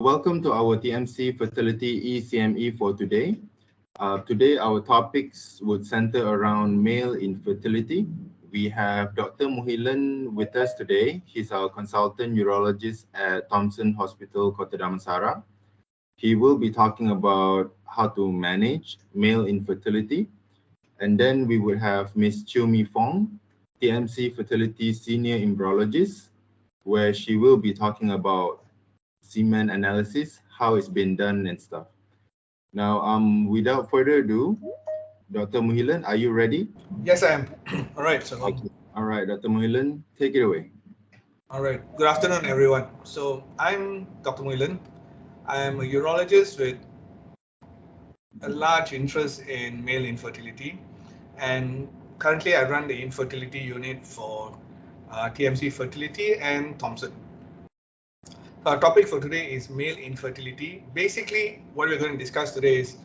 Welcome to our TMC Fertility ECME for today. Today, our topics would center around male infertility. We have Dr. Muhilan with us today. He's our consultant urologist at Thomson Hospital, Kota Damansara. He will be talking about how to manage male infertility. And then we would have Ms. Chiu Mi Fong, TMC Fertility Senior Embryologist, where she will be talking about semen analysis, how it's been done and stuff. Now, without further ado, Dr. Muhilan, are you ready? Yes, I am. All right, so Okay. All right, Dr. Muhilan, take it away. All right. Good afternoon, everyone. So I'm Dr. Muhilan. I am a urologist with a large interest in male infertility, and currently I run the infertility unit for TMC Fertility and Thomson. Our topic for today is male infertility. Basically, what we're going to discuss today is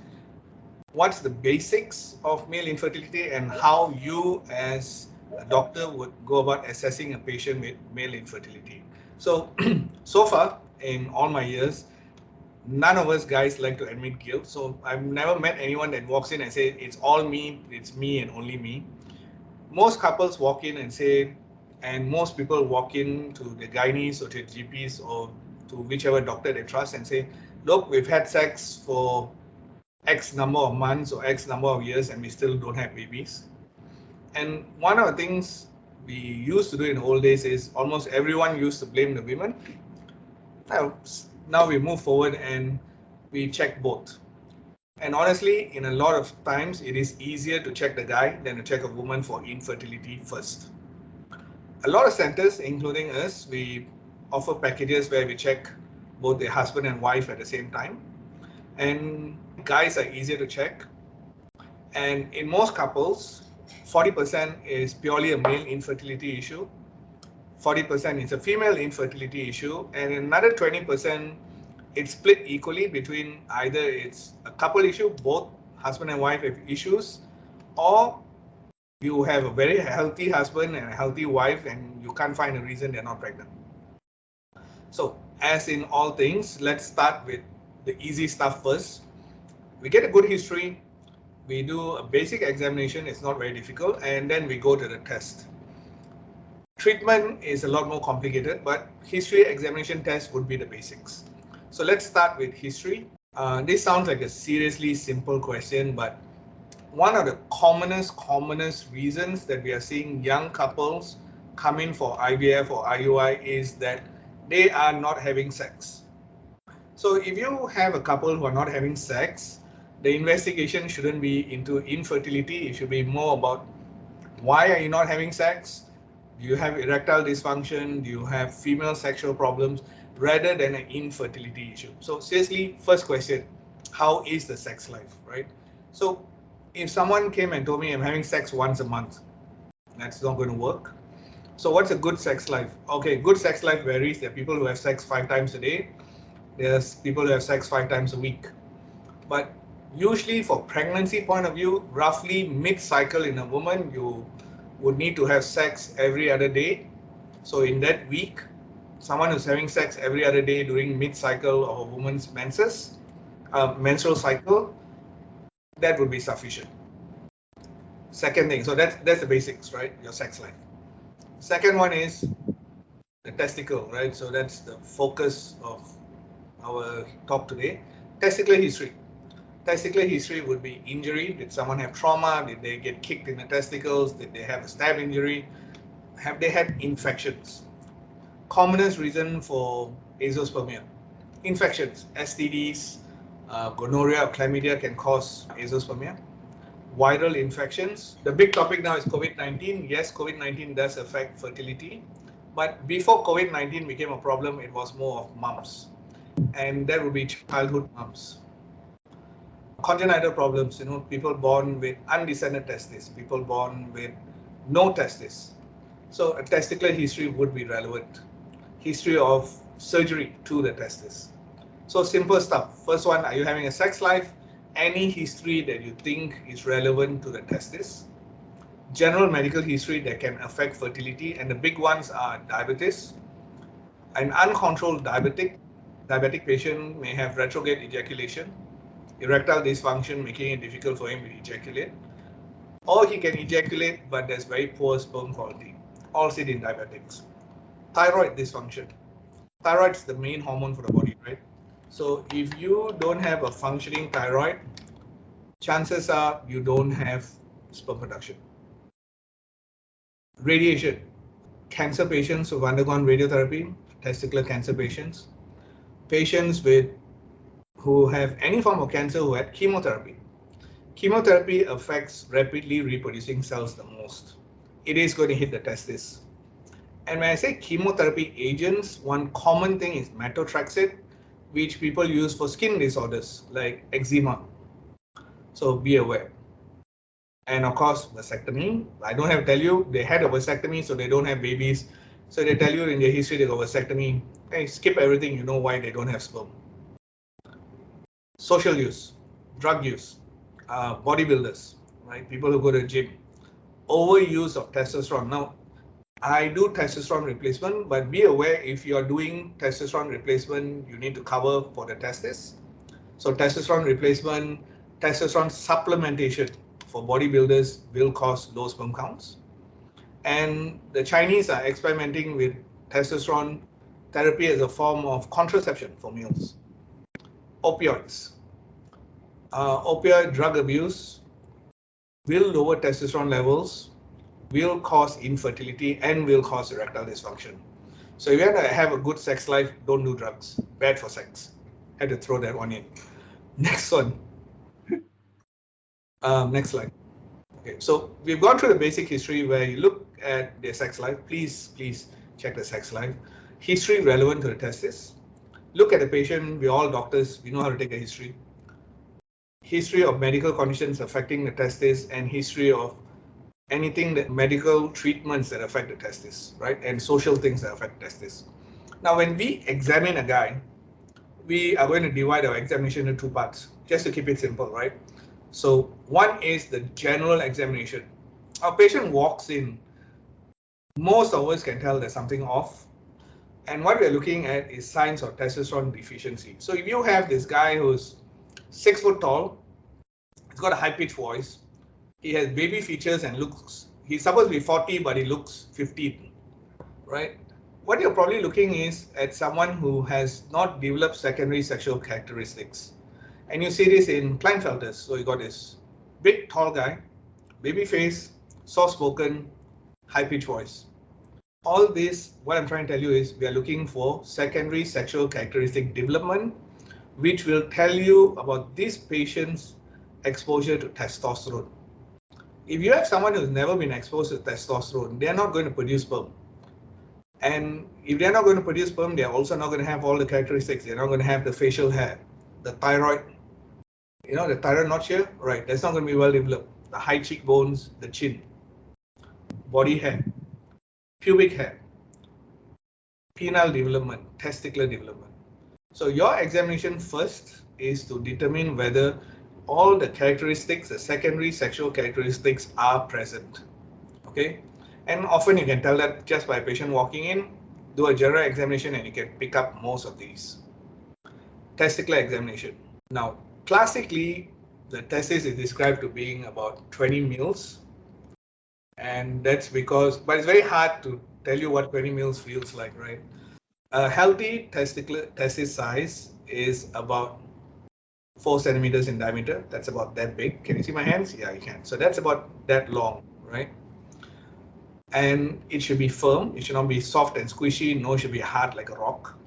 what's the basics of male infertility and how you as a doctor would go about assessing a patient with male infertility. So, so far in all my years, none of us guys like to admit guilt. So I've never met anyone that walks in and say, it's all me, it's me and only me. Most couples walk in and say, and most people walk in to the gynaes or to GPs or to whichever doctor they trust and say, look, we've had sex for X number of months or X number of years and we still don't have babies. And one of the things we used to do in the old days is almost everyone used to blame the women. Now we move forward and we check both. And honestly, in a lot of times, it is easier to check the guy than to check a woman for infertility first. A lot of centers, including us, we offer packages where we check both the husband and wife at the same time. And guys are easier to check. And in most couples, 40% is purely a male infertility issue. 40% is a female infertility issue. And another 20%, it's split equally between either it's a couple issue, both husband and wife have issues, or you have a very healthy husband and a healthy wife and you can't find a reason they're not pregnant. So as in all things, let's start with the easy stuff first. We get a good history, we do a basic examination, it's not very difficult, and then we go to the test. Treatment is a lot more complicated, but history examination test would be the basics. So let's start with history. This sounds like a seriously simple question, but one of the commonest reasons that we are seeing young couples come in for IVF or IUI is that they are not having sex. So if you have a couple who are not having sex, the investigation shouldn't be into infertility. It should be more about why are you not having sex? Do you have erectile dysfunction? Do you have female sexual problems? Rather than an infertility issue. So seriously, first question, how is the sex life, right? So if someone came and told me I'm having sex once a month, that's not going to work. So what's a good sex life? Okay, good sex life varies. There are people who have sex 5 times a day. There's people who have sex 5 times a week. But usually for pregnancy point of view, roughly mid-cycle in a woman, you would need to have sex every other day. So in that week, someone who's having sex every other day during mid-cycle of a woman's menstrual cycle, that would be sufficient. Second thing, so that's the basics, right? Your sex life. Second one is the testicle, right? So that's the focus of our talk today. Testicular history. Testicular history would be injury. Did someone have trauma? Did they get kicked in the testicles? Did they have a stab injury? Have they had infections? Commonest reason for azoospermia. Infections, STDs, gonorrhea or chlamydia can cause azoospermia. Viral infections. The big topic now is COVID-19. Yes, COVID-19 does affect fertility, but before COVID-19 became a problem, it was more of mumps, and that would be childhood mumps. Congenital problems, people born with undescended testes, people born with no testes. So a testicular history would be relevant. History of surgery to the testes. So simple stuff. First one, are you having a sex life? Any history that you think is relevant to the testes. General medical history that can affect fertility, and the big ones are diabetes. An uncontrolled diabetic diabetic patient may have retrograde ejaculation, erectile dysfunction making it difficult for him to ejaculate, or he can ejaculate but there's very poor sperm quality, all seen in diabetics. Thyroid dysfunction. Thyroid is the main hormone for the body, right? So if you don't have a functioning thyroid, chances are you don't have sperm production. Radiation. Cancer patients who've undergone radiotherapy, testicular cancer patients, patients who have any form of cancer who had chemotherapy. Chemotherapy affects rapidly reproducing cells the most. It is going to hit the testis. And when I say chemotherapy agents, one common thing is methotrexate, which people use for skin disorders like eczema. So be aware. And of course, vasectomy. I don't have to tell you, they had a vasectomy, so they don't have babies. So they tell you in their history they got vasectomy. Hey, skip everything, you know why they don't have sperm. Social use, drug use, bodybuilders, right? People who go to the gym. Overuse of testosterone. Now, I do testosterone replacement, but be aware if you're doing testosterone replacement, you need to cover for the testis. So testosterone replacement, testosterone supplementation for bodybuilders will cause low sperm counts. And the Chinese are experimenting with testosterone therapy as a form of contraception for males. Opioids. Opioid drug abuse will lower testosterone levels, will cause infertility, and will cause erectile dysfunction. So if you want to have a good sex life, don't do drugs. Bad for sex. Had to throw that one in. Next one. Next slide. Okay, so we've gone through the basic history where you look at their sex life. Please check the sex life. History relevant to the testis. Look at the patient. We're all doctors. We know how to take a history. History of medical conditions affecting the testis and history of anything that medical treatments that affect the testis, right? And social things that affect the testis. Now, when we examine a guy, we are going to divide our examination into two parts, just to keep it simple, right? So one is the general examination. Our patient walks in, most of us can tell there's something off. And what we're looking at is signs of testosterone deficiency. So if you have this guy who's 6 foot tall, he's got a high-pitched voice, he has baby features and looks, he's supposed to be 40, but he looks 15, right? What you're probably looking is at someone who has not developed secondary sexual characteristics. And you see this in Klinefelters. So you got this big, tall guy, baby face, soft-spoken, high-pitched voice. All this, what I'm trying to tell you is we are looking for secondary sexual characteristic development, which will tell you about this patient's exposure to testosterone. If you have someone who's never been exposed to testosterone, they're not going to produce sperm. And if they're not going to produce sperm, they're also not going to have all the characteristics. They're not going to have the facial hair, the thyroid, you know, the thyroid notch here, right? That's not going to be well developed. The high cheekbones, the chin, body hair, pubic hair, penile development, testicular development. So your examination first is to determine whether all the characteristics, the secondary sexual characteristics are present, okay? And often you can tell that just by a patient walking in, do a general examination and you can pick up most of these. Testicular examination. Now, classically, the testis is described to being about 20 mils. And that's because, but it's very hard to tell you what 20 mils feels like, right? A healthy testis size is about 4 centimeters in diameter. That's about that big. Can you see my hands? Yeah, you can. So that's about that long, right? And it should be firm. It should not be soft and squishy. No, it should be hard like a rock.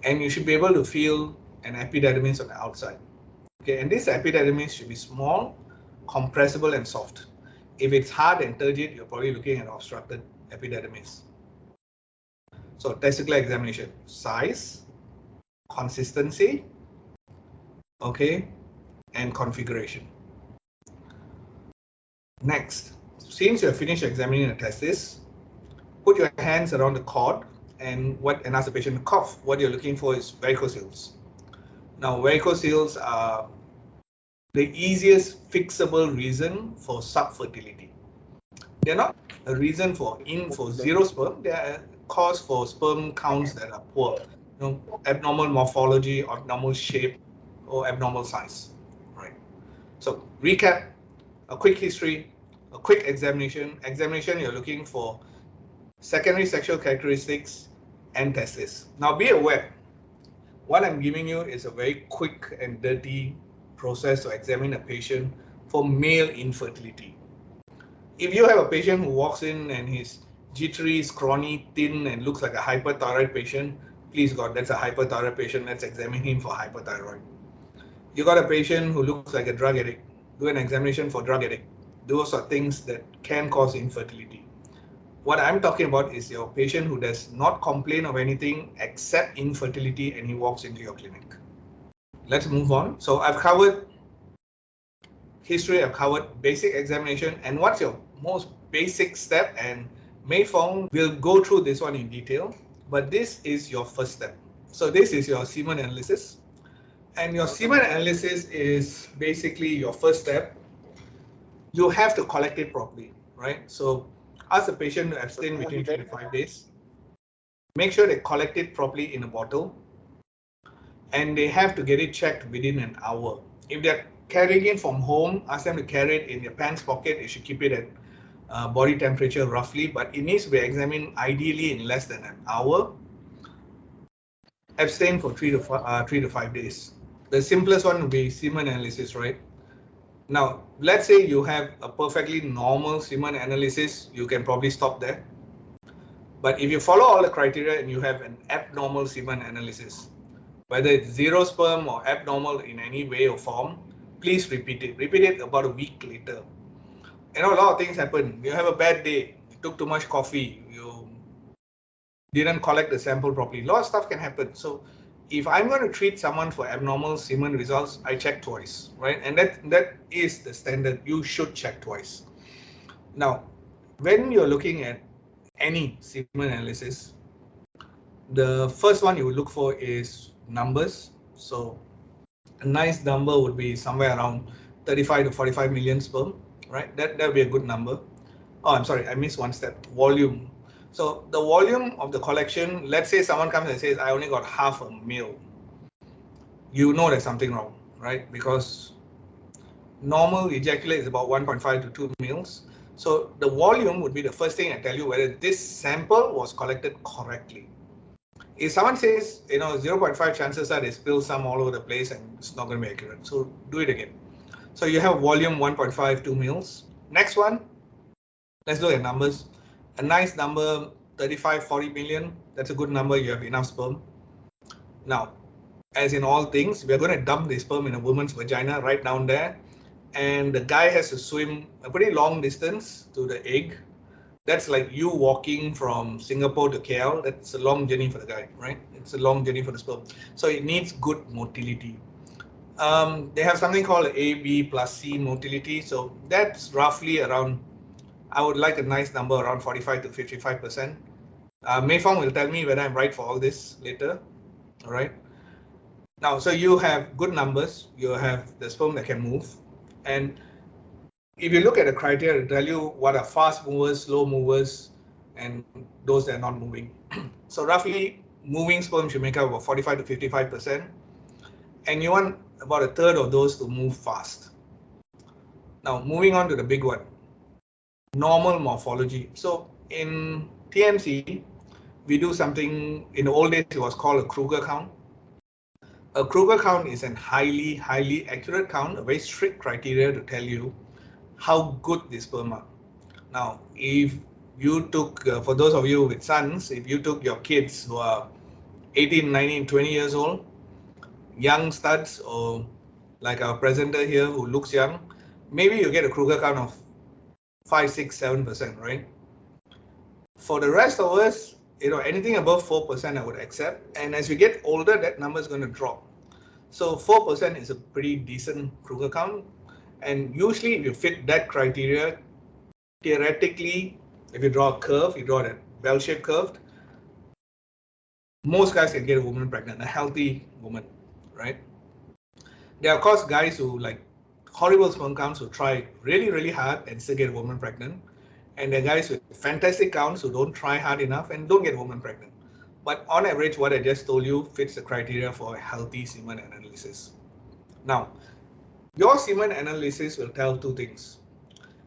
And you should be able to feel an epididymis on the outside. Okay, and this epididymis should be small, compressible, and soft. If it's hard and turgid, you're probably looking at obstructed epididymis. So testicular examination, size, consistency, okay, and configuration. Next, since you have finished examining the testis, put your hands around the cord and ask the patient to cough. What you're looking for is varicocele. Now, varicocele are the easiest fixable reason for subfertility. They're not a reason for zero sperm. They are a cause for sperm counts that are poor. abnormal morphology, abnormal shape, or abnormal size, right? So recap, a quick history, a quick examination. Examination, you're looking for secondary sexual characteristics and testes. Now be aware, what I'm giving you is a very quick and dirty process to examine a patient for male infertility. If you have a patient who walks in and he's jittery, scrawny, thin, and looks like a hyperthyroid patient, please God, that's a hyperthyroid patient. Let's examine him for hyperthyroid. You got a patient who looks like a drug addict, do an examination for drug addict. Those are things that can cause infertility. What I'm talking about is your patient who does not complain of anything except infertility and he walks into your clinic. Let's move on. So I've covered history, I've covered basic examination, and what's your most basic step, and Mei Fong will go through this one in detail, but this is your first step. So this is your semen analysis, and your semen analysis is basically your first step. You have to collect it properly, right? So ask the patient to abstain between 3 to 5 days. Make sure they collect it properly in a bottle, and they have to get it checked within an hour. If they're carrying it from home, ask them to carry it in their pants pocket. You should keep it at body temperature roughly, but it needs to be examined ideally in less than an hour. Abstain for 3 to 5 days. The simplest one would be semen analysis, right? Now, let's say you have a perfectly normal semen analysis, you can probably stop there. But if you follow all the criteria and you have an abnormal semen analysis, whether it's zero sperm or abnormal in any way or form, please repeat it. Repeat it about a week later. A lot of things happen. You have a bad day, you took too much coffee, you didn't collect the sample properly. A lot of stuff can happen. So if I'm going to treat someone for abnormal semen results, I check twice, right? And that is the standard. You should check twice. Now, when you're looking at any semen analysis, the first one you would look for is numbers. So a nice number would be somewhere around 35 to 45 million sperm, right? That would be a good number. Oh, I'm sorry, I missed one step. Volume. So the volume of the collection, let's say someone comes and says, I only got half a mil. You know there's something wrong, right? Because normal ejaculate is about 1.5 to 2 mils. So the volume would be the first thing I tell you whether this sample was collected correctly. If someone says, 0.5 chances are they spill some all over the place and it's not going to be accurate. So do it again. So you have volume 1.5, 2 mils. Next one, let's look at numbers. A nice number, 35, 40 million. That's a good number. You have enough sperm. Now, as in all things, we're going to dump the sperm in a woman's vagina right down there. And the guy has to swim a pretty long distance to the egg. That's like you walking from Singapore to KL. That's a long journey for the guy, right? It's a long journey for the sperm. So it needs good motility. They have something called A, B plus C motility. So that's roughly around, I would like a nice number around 45 to 55%. Mei Fong will tell me whether I'm right for all this later. All right. Now, so you have good numbers. You have the sperm that can move. And if you look at the criteria, it'll tell you what are fast movers, slow movers, and those that are not moving. So roughly, moving sperm should make up about 45 to 55%. And you want about a third of those to move fast. Now, moving on to the big one. Normal morphology. So in TMC, we do something, in the old days, it was called a Kruger count. A Kruger count is a highly, highly accurate count, a very strict criteria to tell you how good the sperm are. Now, if you took, for those of you with sons, if you took your kids who are 18, 19, 20 years old, young studs, or like our presenter here who looks young, maybe you get a Kruger count of 5, 6, 7%, right? For the rest of us, anything above 4% I would accept. And as we get older, that number is going to drop. So 4% is a pretty decent Kruger count. And usually if you fit that criteria, theoretically, if you draw a curve, you draw a bell-shaped curve, most guys can get a woman pregnant, a healthy woman, right? There are, of course, guys who like horrible sperm counts who try really, really hard and still get a woman pregnant. And there are guys with fantastic counts who don't try hard enough and don't get a woman pregnant. But on average, what I just told you fits the criteria for a healthy semen analysis. Now, your semen analysis will tell two things.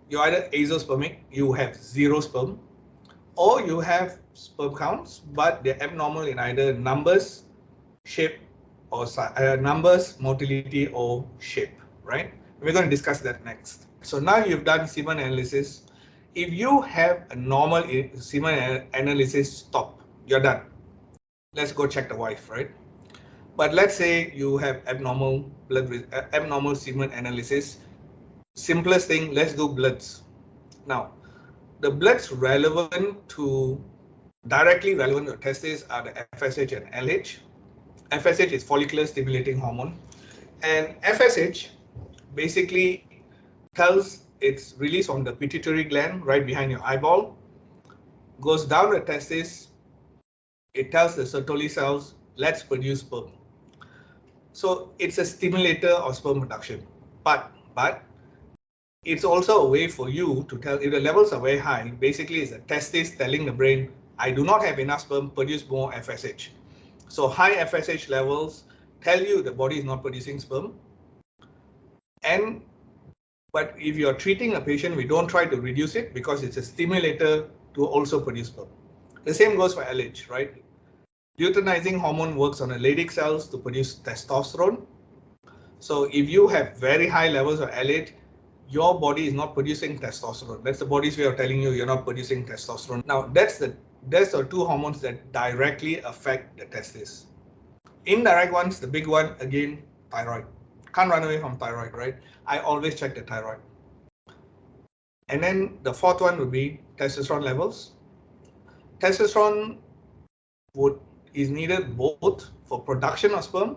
You're either azospermic, you have zero sperm, or you have sperm counts, but they're abnormal in either numbers, shape, or numbers, motility, or shape, right? We're going to discuss that next. So now you've done semen analysis. If you have a normal semen analysis, stop. You're done. Let's go check the wife, right? But let's say you have abnormal abnormal semen analysis. Simplest thing, let's do bloods. Now, the bloods directly relevant to testes are the FSH and LH. FSH is follicular stimulating hormone, and FSH basically tells its release from the pituitary gland right behind your eyeball, goes down the testes. It tells the Sertoli cells, let's produce sperm. So it's a stimulator of sperm production, but it's also a way for you to tell if the levels are very high. Basically, it's the testes telling the brain, I do not have enough sperm, produce more FSH. So high FSH levels tell you the body is not producing sperm. But if you're treating a patient, we don't try to reduce it because it's a stimulator to also produce sperm. The same goes for LH, right? Luteinizing hormone works on the Leydig cells to produce testosterone. So if you have very high levels of LH, your body is not producing testosterone. That's the body's way of telling you you're not producing testosterone. Now, that's the two hormones that directly affect the testes. Indirect ones, the big one, again, thyroid. Can't run away from thyroid, right? I always check the thyroid. And then the fourth one would be testosterone levels. Testosterone is needed both for production of sperm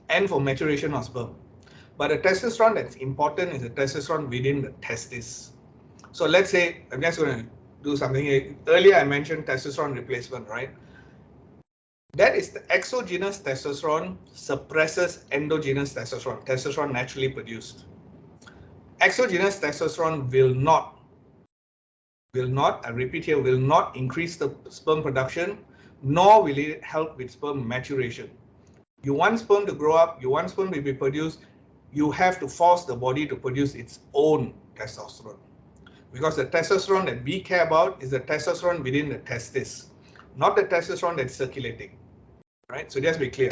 and for maturation of sperm. But the testosterone that's important is the testosterone within the testis. So let's say, I'm just going to do something. Earlier I mentioned testosterone replacement, right? That is the exogenous testosterone suppresses endogenous testosterone, testosterone naturally produced. Exogenous testosterone will not, I repeat here, will not increase the sperm production, nor will it help with sperm maturation. You want sperm to grow up, you want sperm to be produced, you have to force the body to produce its own testosterone. Because the testosterone that we care about is the testosterone within the testis, not the testosterone that's circulating, right? So just be clear.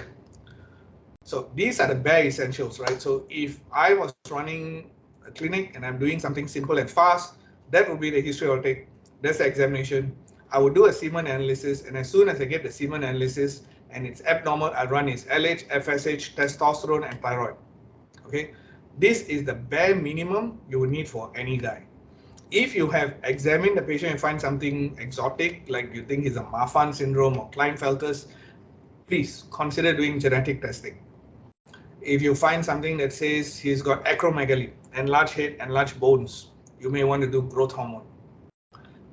So these are the bare essentials, right? So if I was running a clinic and I'm doing something simple and fast, that would be the history I'll take. That's the examination. I would do a semen analysis, and as soon as I get the semen analysis and it's abnormal, I run its LH, FSH, testosterone, and thyroid. Okay, this is the bare minimum you would need for any guy. If you have examined the patient and find something exotic, like you think he's a Marfan syndrome or Klinefelter's, please consider doing genetic testing. If you find something that says he's got acromegaly, enlarged head, enlarged bones, you may want to do growth hormone.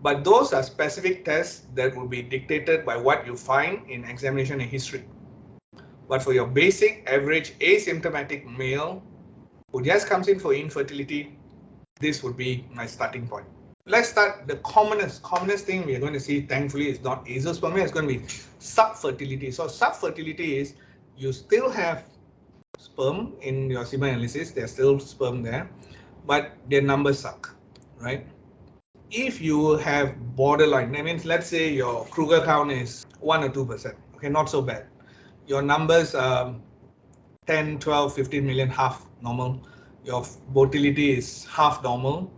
But those are specific tests that will be dictated by what you find in examination and history. But for your basic, average, asymptomatic male who just comes in for infertility, this would be my starting point. Let's start. The commonest thing we are going to see, thankfully, is not azoospermia, it's going to be subfertility. So subfertility is you still have sperm in your semen analysis, there's still sperm there, but their numbers suck, right? If you have borderline, that means let's say your Kruger count is 1 or 2%, okay, not so bad. Your numbers 10, 12, 15 million, half normal. Your motility is half normal.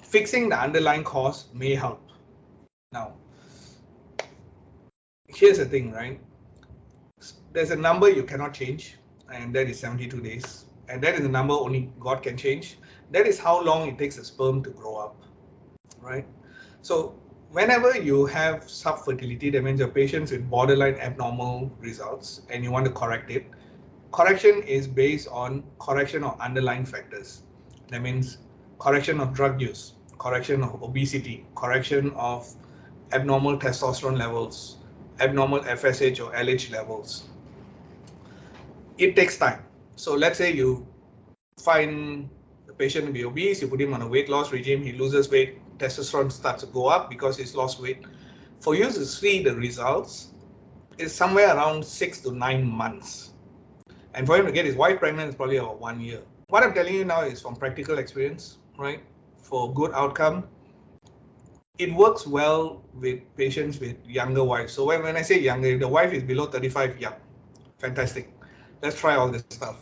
Fixing the underlying cause may help. Now, here's the thing, right? There's a number you cannot change, and that is 72 days. And that is a number only God can change. That is how long it takes a sperm to grow up, right? So whenever you have subfertility, that means your patients with borderline abnormal results and you want to correct it, correction is based on correction of underlying factors. That means correction of drug use, correction of obesity, correction of abnormal testosterone levels, abnormal FSH or LH levels. It takes time. So let's say you find the patient to be obese, you put him on a weight loss regime, he loses weight, testosterone starts to go up because he's lost weight. For you to see the results, is somewhere around 6 to 9 months. And for him to get his wife pregnant is probably about 1 year. What I'm telling you now is from practical experience, right? For good outcome, it works well with patients with younger wives. So when I say younger, if the wife is below 35, yeah, fantastic. Let's try all this stuff.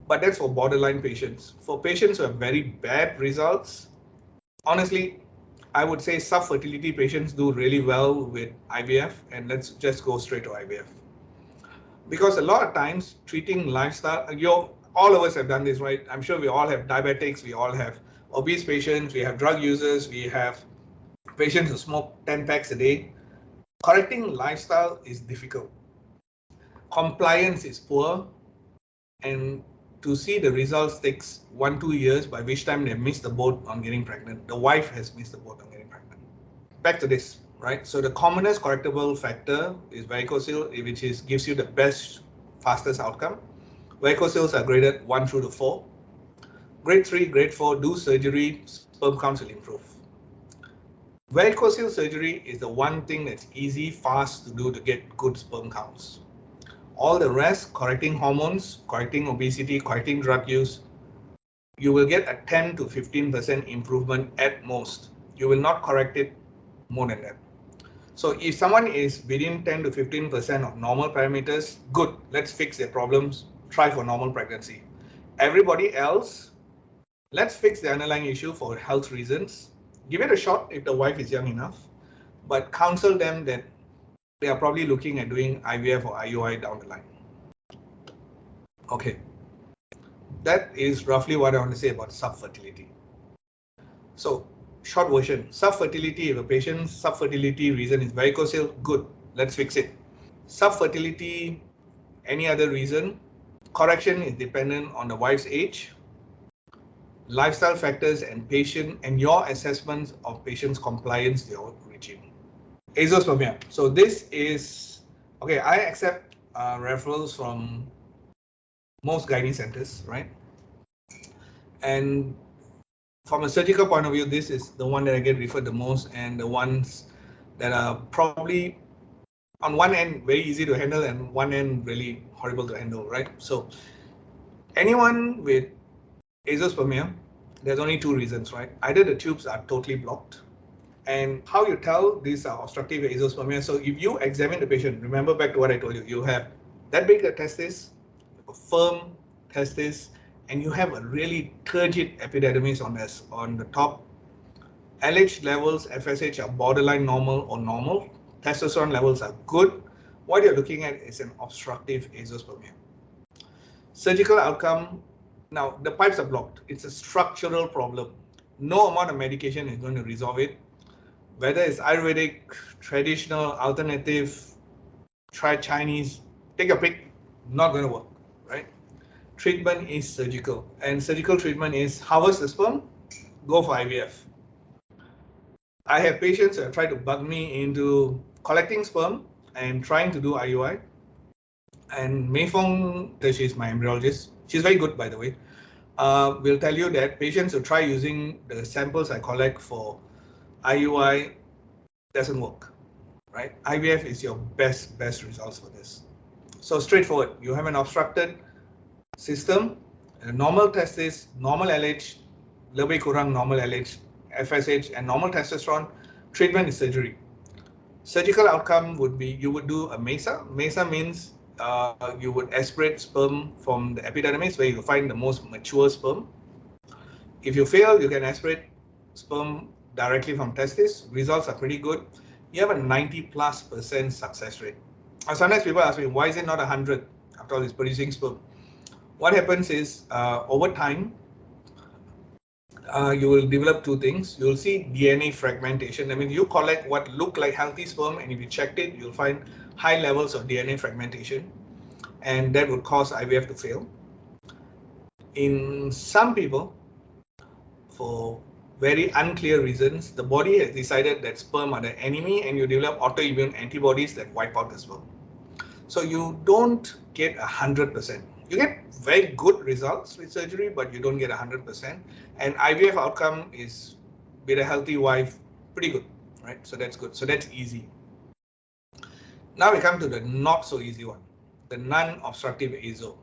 But that's for borderline patients. For patients who have very bad results, honestly, I would say sub-fertility patients do really well with IVF, and let's just go straight to IVF. Because a lot of times treating lifestyle, all of us have done this, right? I'm sure we all have diabetics, we all have obese patients, we have drug users, we have patients who smoke 10 packs a day. Correcting lifestyle is difficult. Compliance is poor, and to see the results takes 1-2 years, by which time they missed the boat on getting pregnant. The wife has missed the boat on getting pregnant. Back to this, right? So the commonest correctable factor is varicocele, which gives you the best, fastest outcome. Varicoceles are graded 1 through to 4. Grade 3, grade 4, do surgery, sperm counts will improve. Varicocele surgery is the one thing that's easy, fast to do to get good sperm counts. All the rest, correcting hormones, correcting obesity, correcting drug use, you will get a 10 to 15% improvement at most. You will not correct it more than that. So if someone is within 10 to 15% of normal parameters, good, let's fix their problems, try for normal pregnancy. Everybody else, let's fix the underlying issue for health reasons. Give it a shot if the wife is young enough, but counsel them that they are probably looking at doing IVF or IUI down the line. Okay, that is roughly what I want to say about subfertility. So short version, subfertility, if a patient's subfertility reason is varicocele, good, let's fix it. Subfertility, any other reason, correction is dependent on the wife's age, lifestyle factors, and patient and your assessments of patient's compliance to your regime. Azoospermia. So this is, okay, I accept referrals from most gynae centers, right? And from a surgical point of view, this is the one that I get referred the most, and the ones that are probably on one end very easy to handle and one end really horrible to handle, right? So anyone with azoospermia, there's only 2 reasons, right? Either the tubes are totally blocked, and how you tell these are obstructive azoospermia. So if you examine the patient, remember back to what I told you, you have that big a testis, a firm testis, and you have a really turgid epididymis on the top. LH levels, FSH are borderline normal or normal. Testosterone levels are good. What you're looking at is an obstructive azoospermia. Surgical outcome, now the pipes are blocked. It's a structural problem. No amount of medication is going to resolve it. Whether it's Ayurvedic, traditional, alternative, try Chinese, take a pick, not going to work, right? Treatment is surgical, and surgical treatment is harvest the sperm, go for IVF. I have patients that try to bug me into collecting sperm and trying to do IUI. And Mei Fong, she's my embryologist, she's very good, by the way, will tell you that patients who try using the samples I collect for IUI doesn't work, right? IVF is your best results for this. So straightforward, you have an obstructed system, a normal testis, normal LH, lebih kurang normal LH, FSH, and normal testosterone. Treatment is surgery. Surgical outcome would be you would do a MESA. MESA means you would aspirate sperm from the epididymis where you find the most mature sperm. If you fail, you can aspirate sperm directly from testis. Results are pretty good. You have a 90+% success rate. Sometimes people ask me, why is it not 100 after all it's producing sperm? What happens is over time, you will develop 2 things. You'll see DNA fragmentation. I mean, you collect what look like healthy sperm, and if you checked it, you'll find high levels of DNA fragmentation, and that would cause IVF to fail. In some people, for very unclear reasons, the body has decided that sperm are the enemy, and you develop autoimmune antibodies that wipe out the sperm. So you don't get 100%. You get very good results with surgery, but you don't get 100%. And IVF outcome is, with a healthy wife, pretty good, right? So that's good. So that's easy. Now we come to the not so easy one, the non-obstructive azo.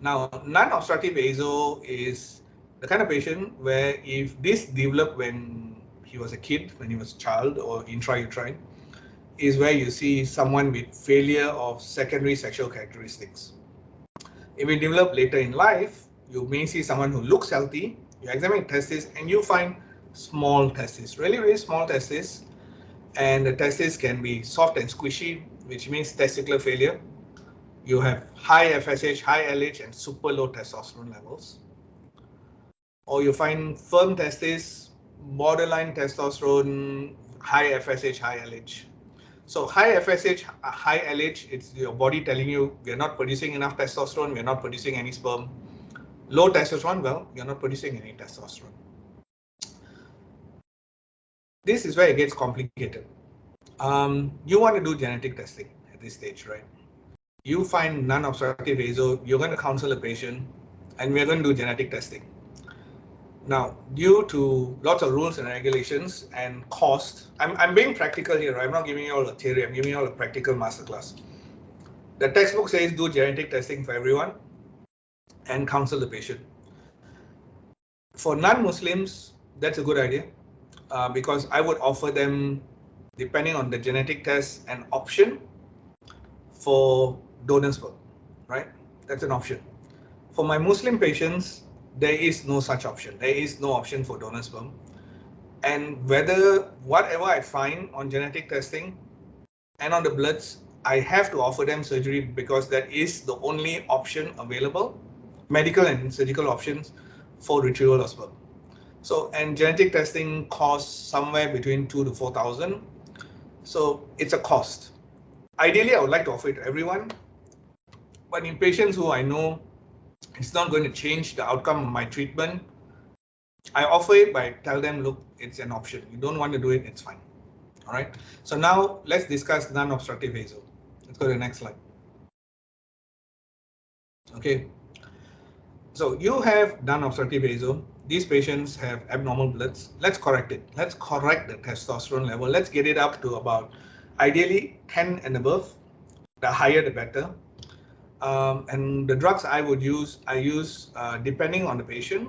Now, non-obstructive azo is the kind of patient where if this developed when he was a kid, when he was a child or intrauterine, is where you see someone with failure of secondary sexual characteristics. If it develop later in life, you may see someone who looks healthy, you examine testes and you find small testes, really, really small testes, and the testes can be soft and squishy, which means testicular failure. You have high FSH, high LH, and super low testosterone levels. Or you find firm testes, borderline testosterone, high FSH, high LH. So high FSH, high LH, it's your body telling you we're not producing enough testosterone, we're not producing any sperm. Low testosterone, well, you're not producing any testosterone. This is where it gets complicated. You want to do genetic testing at this stage, right? You find non-obstructive azo, you're going to counsel a patient, and we're going to do genetic testing. Now, due to lots of rules and regulations and cost, I'm being practical here. I'm not giving you all a theory. I'm giving you all a practical masterclass. The textbook says do genetic testing for everyone and counsel the patient. For non-Muslims, that's a good idea because I would offer them, depending on the genetic test, an option for donor sperm, right? That's an option. For my Muslim patients, there is no such option. There is no option for donor sperm. And whatever I find on genetic testing and on the bloods, I have to offer them surgery because that is the only option available, medical and surgical options for retrieval of sperm. So, and genetic testing costs somewhere between 2,000 to 4,000. So it's a cost. Ideally, I would like to offer it to everyone, but in patients who I know it's not going to change the outcome of my treatment, I offer it by tell them, look, it's an option. You don't want to do it, it's fine. All right. So now let's discuss non-obstructive azo. Let's go to the next slide. Okay. So you have non-obstructive azo. These patients have abnormal bloods. Let's correct it. Let's correct the testosterone level. Let's get it up to about ideally 10 and above. The higher, the better. And the drugs I use depending on the patient.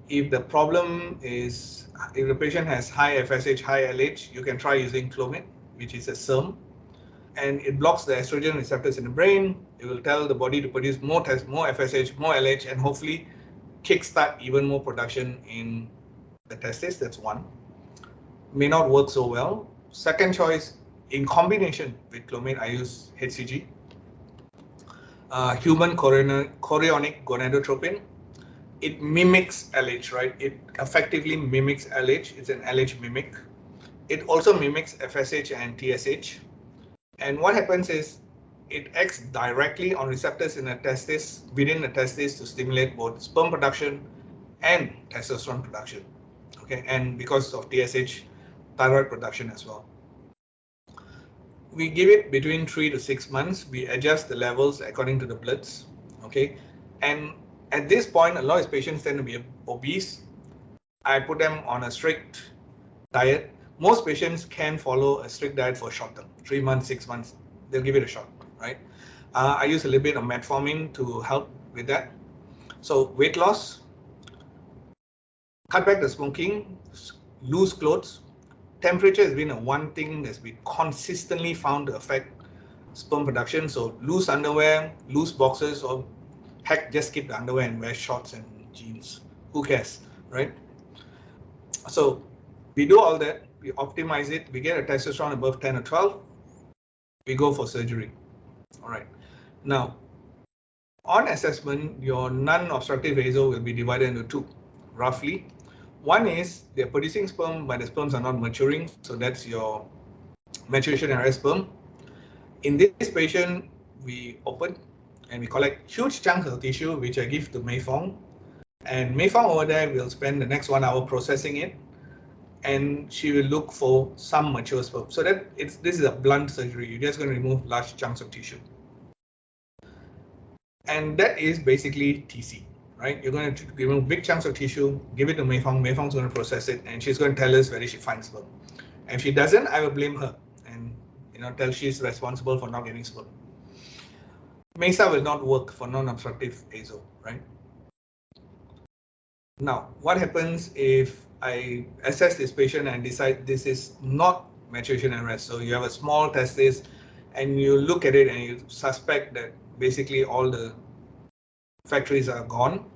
If the problem is, if the patient has high FSH, high LH, you can try using Clomid, which is a SERM, and it blocks the estrogen receptors in the brain. It will tell the body to produce more FSH, more LH, and hopefully kickstart even more production in the testes. That's one. May not work so well. Second choice, in combination with Clomid, I use HCG. Human chorionic gonadotropin. It mimics LH, right? It effectively mimics LH. It's an LH mimic. It also mimics FSH and TSH. And what happens is it acts directly on receptors in the testis, within the testis, to stimulate both sperm production and testosterone production. Okay, and because of TSH, thyroid production as well. We give it between 3 to 6 months. We adjust the levels according to the bloods. Okay, and at this point, a lot of patients tend to be obese. I put them on a strict diet. Most patients can follow a strict diet for short term, 3 months, 6 months. They'll give it a shot, right? I use a little bit of metformin to help with that. So weight loss, cut back the smoking, loose clothes. Temperature has been one thing that's been consistently found to affect sperm production. So loose underwear, loose boxers, or heck, just skip the underwear and wear shorts and jeans. Who cares, right? So we do all that. We optimize it. We get a testosterone above 10 or 12. We go for surgery. All right. Now, on assessment, your non-obstructive azo will be divided into two, roughly. One is they're producing sperm, but the sperms are not maturing. So that's your maturation area sperm. In this patient, we open and we collect huge chunks of tissue, which I give to Mei Fong. And Mei Fong over there will spend the next 1 hour processing it. And she will look for some mature sperm. So that this is a blunt surgery. You're just going to remove large chunks of tissue. And that is basically TC. Right? You're going to remove big chunks of tissue, give it to Mei Fong. Mei Fong's going to process it, and she's going to tell us whether she finds sperm. And if she doesn't, I will blame her. And tell she's responsible for not getting sperm. MESA will not work for non-obstructive azo, right? Now, what happens if I assess this patient and decide this is not maturation arrest? So you have a small testis and you look at it and you suspect that basically all the factories are gone.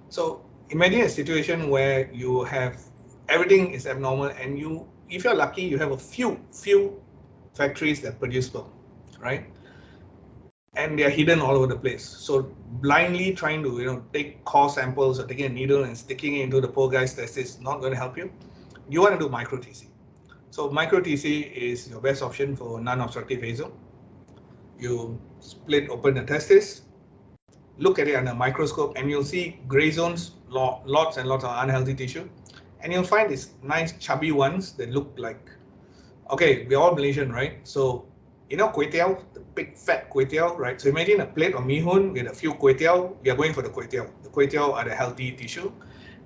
So imagine a situation where you have everything is abnormal and if you're lucky, you have a few factories that produce sperm, right? And they are hidden all over the place. So blindly trying to take core samples or taking a needle and sticking it into the poor guy's testis is not going to help you. You want to do micro TC. So micro TC is your best option for non-obstructive azo. You split open the testis, look at it under a microscope, and you'll see gray zones, lots and lots of unhealthy tissue. And you'll find these nice chubby ones that look like, okay, we're all Malaysian, right? So kway teow, the big fat kway teow, right? So imagine a plate of mee hoon with a few kway teow. We are going for the kway teow. The kway teow are the healthy tissue.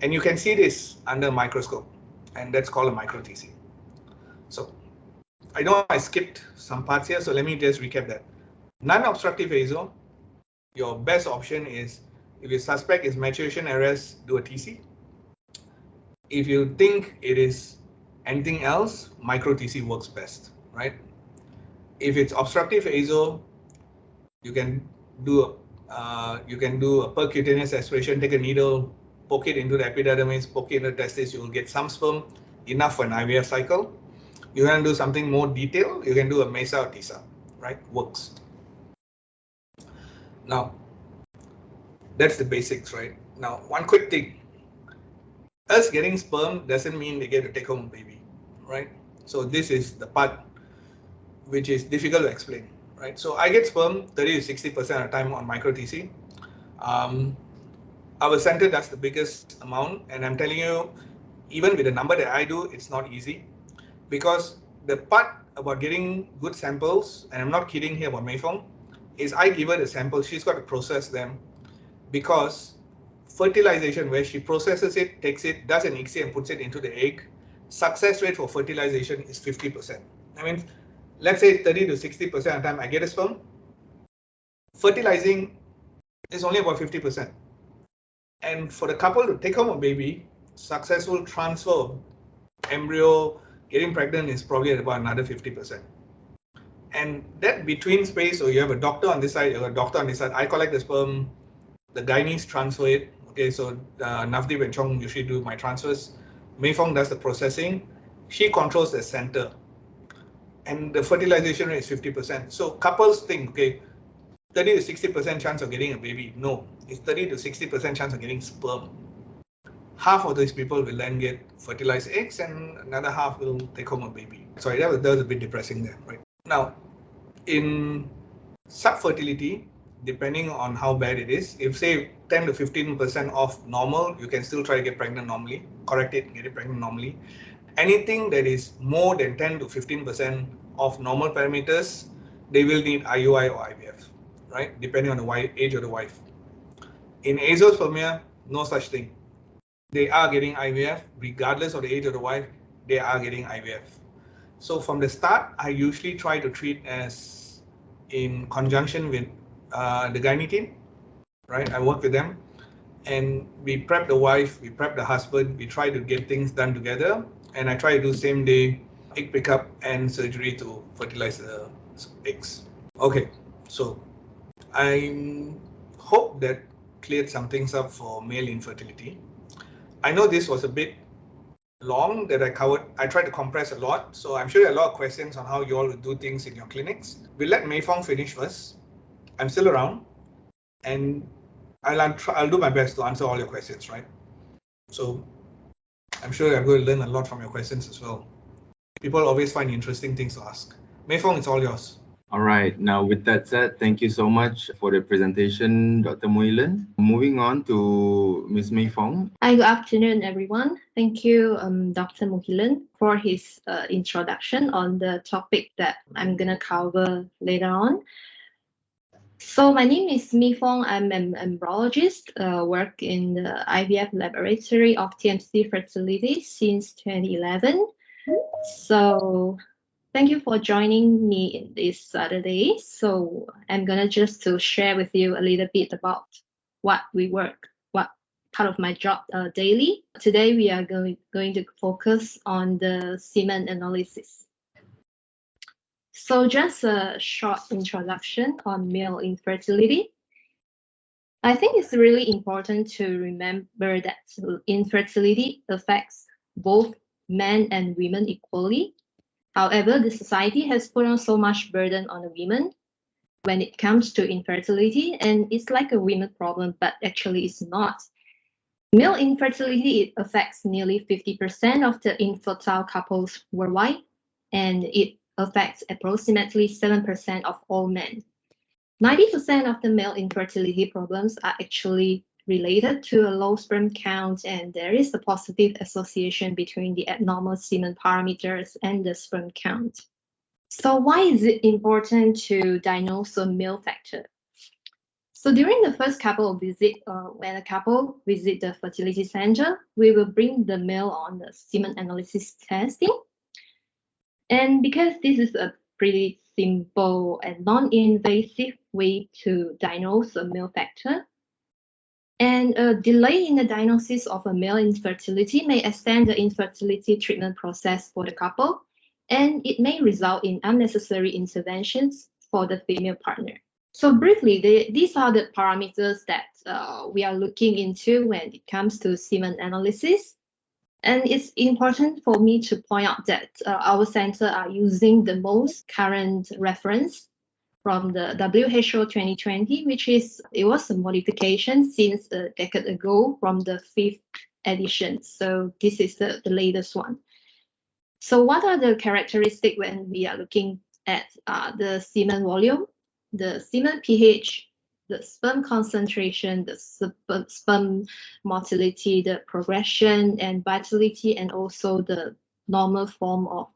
And you can see this under a microscope. And that's called a micro TC. So I know I skipped some parts here, so let me just recap that. Non-obstructive azo, your best option is, if you suspect it's maturation arrest, do a TC. If you think it is anything else, micro TC works best, right? If it's obstructive azo, you can do a percutaneous aspiration, take a needle, poke it into the epididymis, poke it into the testis, you will get some sperm, enough for an IVF cycle. You want to do something more detailed, you can do a MESA or TISA, right? Works. Now, that's the basics, right? Now, one quick thing. Us getting sperm doesn't mean they get to take home a baby, right? So this is the part which is difficult to explain, right? So I get sperm 30 to 60% of the time on micro TC. Our center does the biggest amount, and I'm telling you, even with the number that I do, it's not easy, because the part about getting good samples, and I'm not kidding here about Mei Fong, is I give her the samples, she's got to process them, because fertilization, where she processes it, takes it, does an ICSI and puts it into the egg, success rate for fertilization is 50%. I mean, let's say 30 to 60% of the time I get a sperm, fertilizing is only about 50%. And for the couple to take home a baby, successful transfer of embryo, getting pregnant is probably at about another 50%. And that between space, so you have a doctor on this side, you have a doctor on this side, I collect the sperm, the gynaes transfer it. Okay, so Navdeep and Chong usually do my transfers. Mei Fong does the processing. She controls the center. And the fertilization rate is 50%. So couples think, okay, 30 to 60% chance of getting a baby. No, it's 30 to 60% chance of getting sperm. Half of these people will then get fertilized eggs and another half will take home a baby. Sorry, that was a bit depressing there, right? Now, in subfertility, depending on how bad it is, if say 10 to 15% off normal, you can still try to get pregnant normally, correct it, get it pregnant normally. Anything that is more than 10 to 15% of normal parameters, they will need IUI or IVF, right? Depending on the age of the wife. In azoospermia, no such thing. They are getting IVF, regardless of the age of the wife, they are getting IVF. So from the start, I usually try to treat as in conjunction with the gynae team, right? I work with them and we prep the wife, we prep the husband, we try to get things done together, and I try to do same day egg pickup and surgery to fertilize the eggs. Okay, so I hope that cleared some things up for male infertility. I know this was a bit long that I covered. I tried to compress a lot, so I'm sure there are a lot of questions on how you all will do things in your clinics. We'll let Mei Fong finish first. I'm still around, and I'll do my best to answer all your questions, right? So I'm sure I'm going to learn a lot from your questions as well. People always find interesting things to ask. Mei Fong, it's all yours. All right. Now, with that said, thank you so much for the presentation, Dr. Muhilan. Moving on to Ms. Mei Fong. Hi, good afternoon, everyone. Thank you, Dr. Muhilan, for his introduction on the topic that I'm going to cover later on. So my name is Mei Fong. I'm an embryologist, work in the IVF laboratory of TMC Fertility since 2011. So Thank you for joining me in this Saturday. So I'm gonna just to share with you a little bit about what part of my job daily. Today we are going to focus on the semen analysis. So just a short introduction on male infertility. I think it's really important to remember that infertility affects both men and women equally. However, the society has put on so much burden on the women when it comes to infertility, and it's like a women problem, but actually it's not. Male infertility affects nearly 50% of the infertile couples worldwide, and it affects approximately 7% of all men. 90% of the male infertility problems are actually related to a low sperm count, and there is a positive association between the abnormal semen parameters and the sperm count. So why is it important to diagnose a male factor? So during the first couple of visits, when a couple visit the fertility center, we will bring the male on the semen analysis testing. And because this is a pretty simple and non-invasive way to diagnose a male factor, and a delay in the diagnosis of a male infertility may extend the infertility treatment process for the couple, and it may result in unnecessary interventions for the female partner. So briefly, these are the parameters that we are looking into when it comes to semen analysis. And it's important for me to point out that our center are using the most current reference from the WHO 2020, it was a modification since a decade ago from the 5th edition. So this is the latest one. So what are the characteristics when we are looking at the semen volume, the semen pH, the sperm concentration, the sperm motility, the progression and vitality, and also the normal form of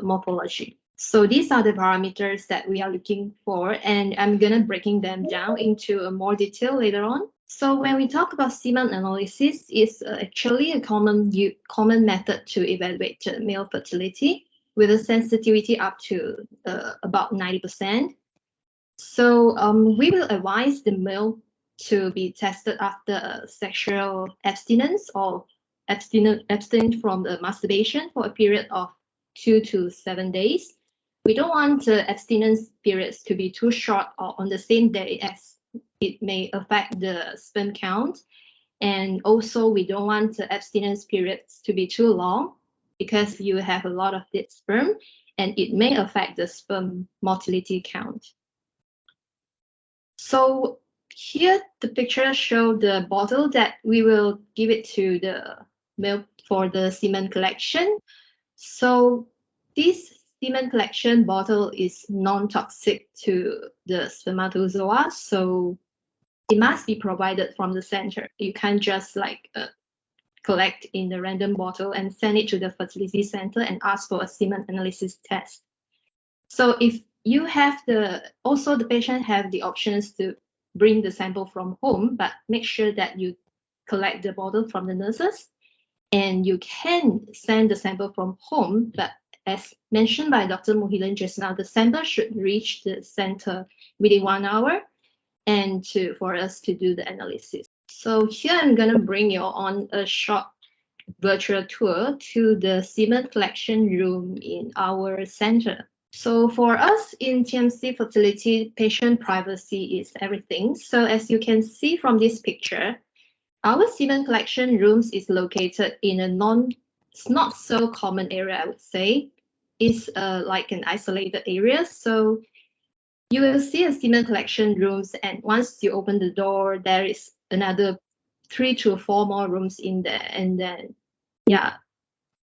morphology. So these are the parameters that we are looking for, and I'm gonna breaking them down into a more detail later on. So when we talk about semen analysis, it's actually a common method to evaluate male fertility with a sensitivity up to about 90%. So we will advise the male to be tested after sexual abstinence or abstain from the masturbation for a period of 2 to 7 days. We don't want the abstinence periods to be too short or on the same day, as it may affect the sperm count. And also we don't want the abstinence periods to be too long, because you have a lot of dead sperm and it may affect the sperm motility count. So here the picture shows the bottle that we will give it to the male for the semen collection. So this semen collection bottle is non-toxic to the spermatozoa, so it must be provided from the center. You can't just collect in the random bottle and send it to the fertility center and ask for a semen analysis test. So if you have the patient have the options to bring the sample from home, but make sure that you collect the bottle from the nurses, and you can send the sample from home, but as mentioned by Dr. Muhilan just now, the sample should reach the center within 1 hour and for us to do the analysis. So here I'm gonna bring you on a short virtual tour to the semen collection room in our center. So for us in TMC Fertility, patient privacy is everything. So as you can see from this picture, our semen collection rooms is located in a not so common area, I would say. It's like an isolated area. So you will see a semen collection rooms, and once you open the door, there is another 3 to 4 more rooms in there. And then, yeah,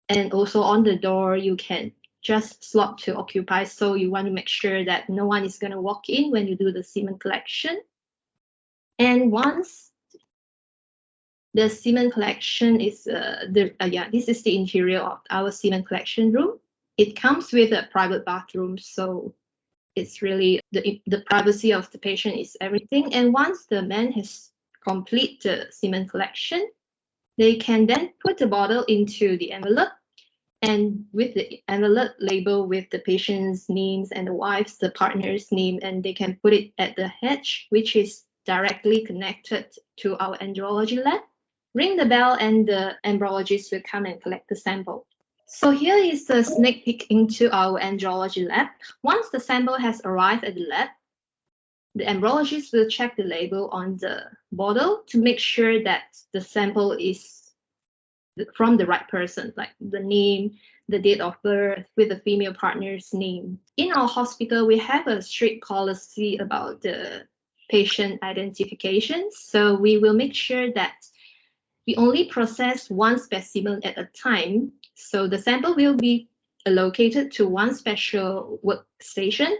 and also on the door, you can just slot to occupy. So you want to make sure that no one is going to walk in when you do the semen collection. And once the semen collection is this is the interior of our semen collection room. It comes with a private bathroom, so it's really the privacy of the patient is everything. And once the man has complete the semen collection, they can then put the bottle into the envelope and with the envelope label with the patient's names and the wife's, the partner's name, and they can put it at the hatch, which is directly connected to our Andrology Lab. Ring the bell and the embryologist will come and collect the sample. So here is a sneak peek into our Andrology Lab. Once the sample has arrived at the lab, the embryologist will check the label on the bottle to make sure that the sample is from the right person, like the name, the date of birth with the female partner's name. In our hospital, we have a strict policy about the patient identification. So we will make sure that we only process one specimen at a time. So the sample will be allocated to one special workstation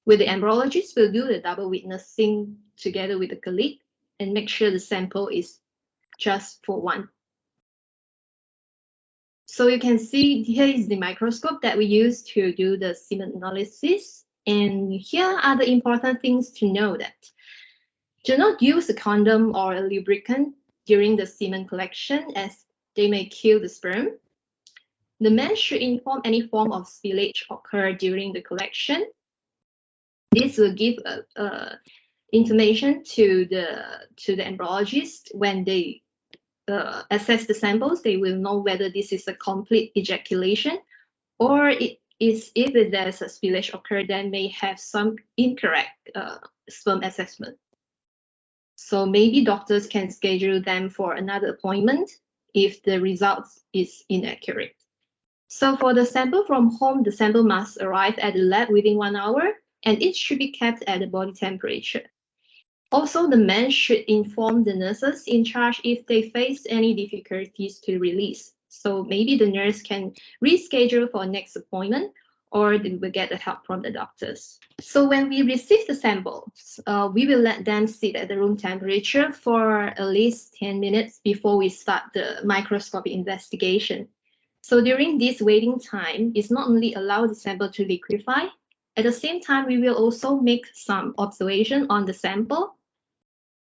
where the embryologist will do the double witnessing together with the colleague and make sure the sample is just for one. So you can see here is the microscope that we use to do the semen analysis. And here are the important things to know that do not use a condom or a lubricant during the semen collection as they may kill the sperm. The man should inform any form of spillage occur during the collection. This will give information to the embryologist when they assess the samples. They will know whether this is a complete ejaculation or if there's a spillage occur, then may have some incorrect sperm assessment. So maybe doctors can schedule them for another appointment if the results is inaccurate. So for the sample from home, the sample must arrive at the lab within 1 hour and it should be kept at the body temperature. Also, the man should inform the nurses in charge if they face any difficulties to release. So maybe the nurse can reschedule for next appointment or they will get the help from the doctors. So when we receive the samples, we will let them sit at the room temperature for at least 10 minutes before we start the microscopic investigation. So during this waiting time, it's not only allow the sample to liquefy, at the same time, we will also make some observation on the sample,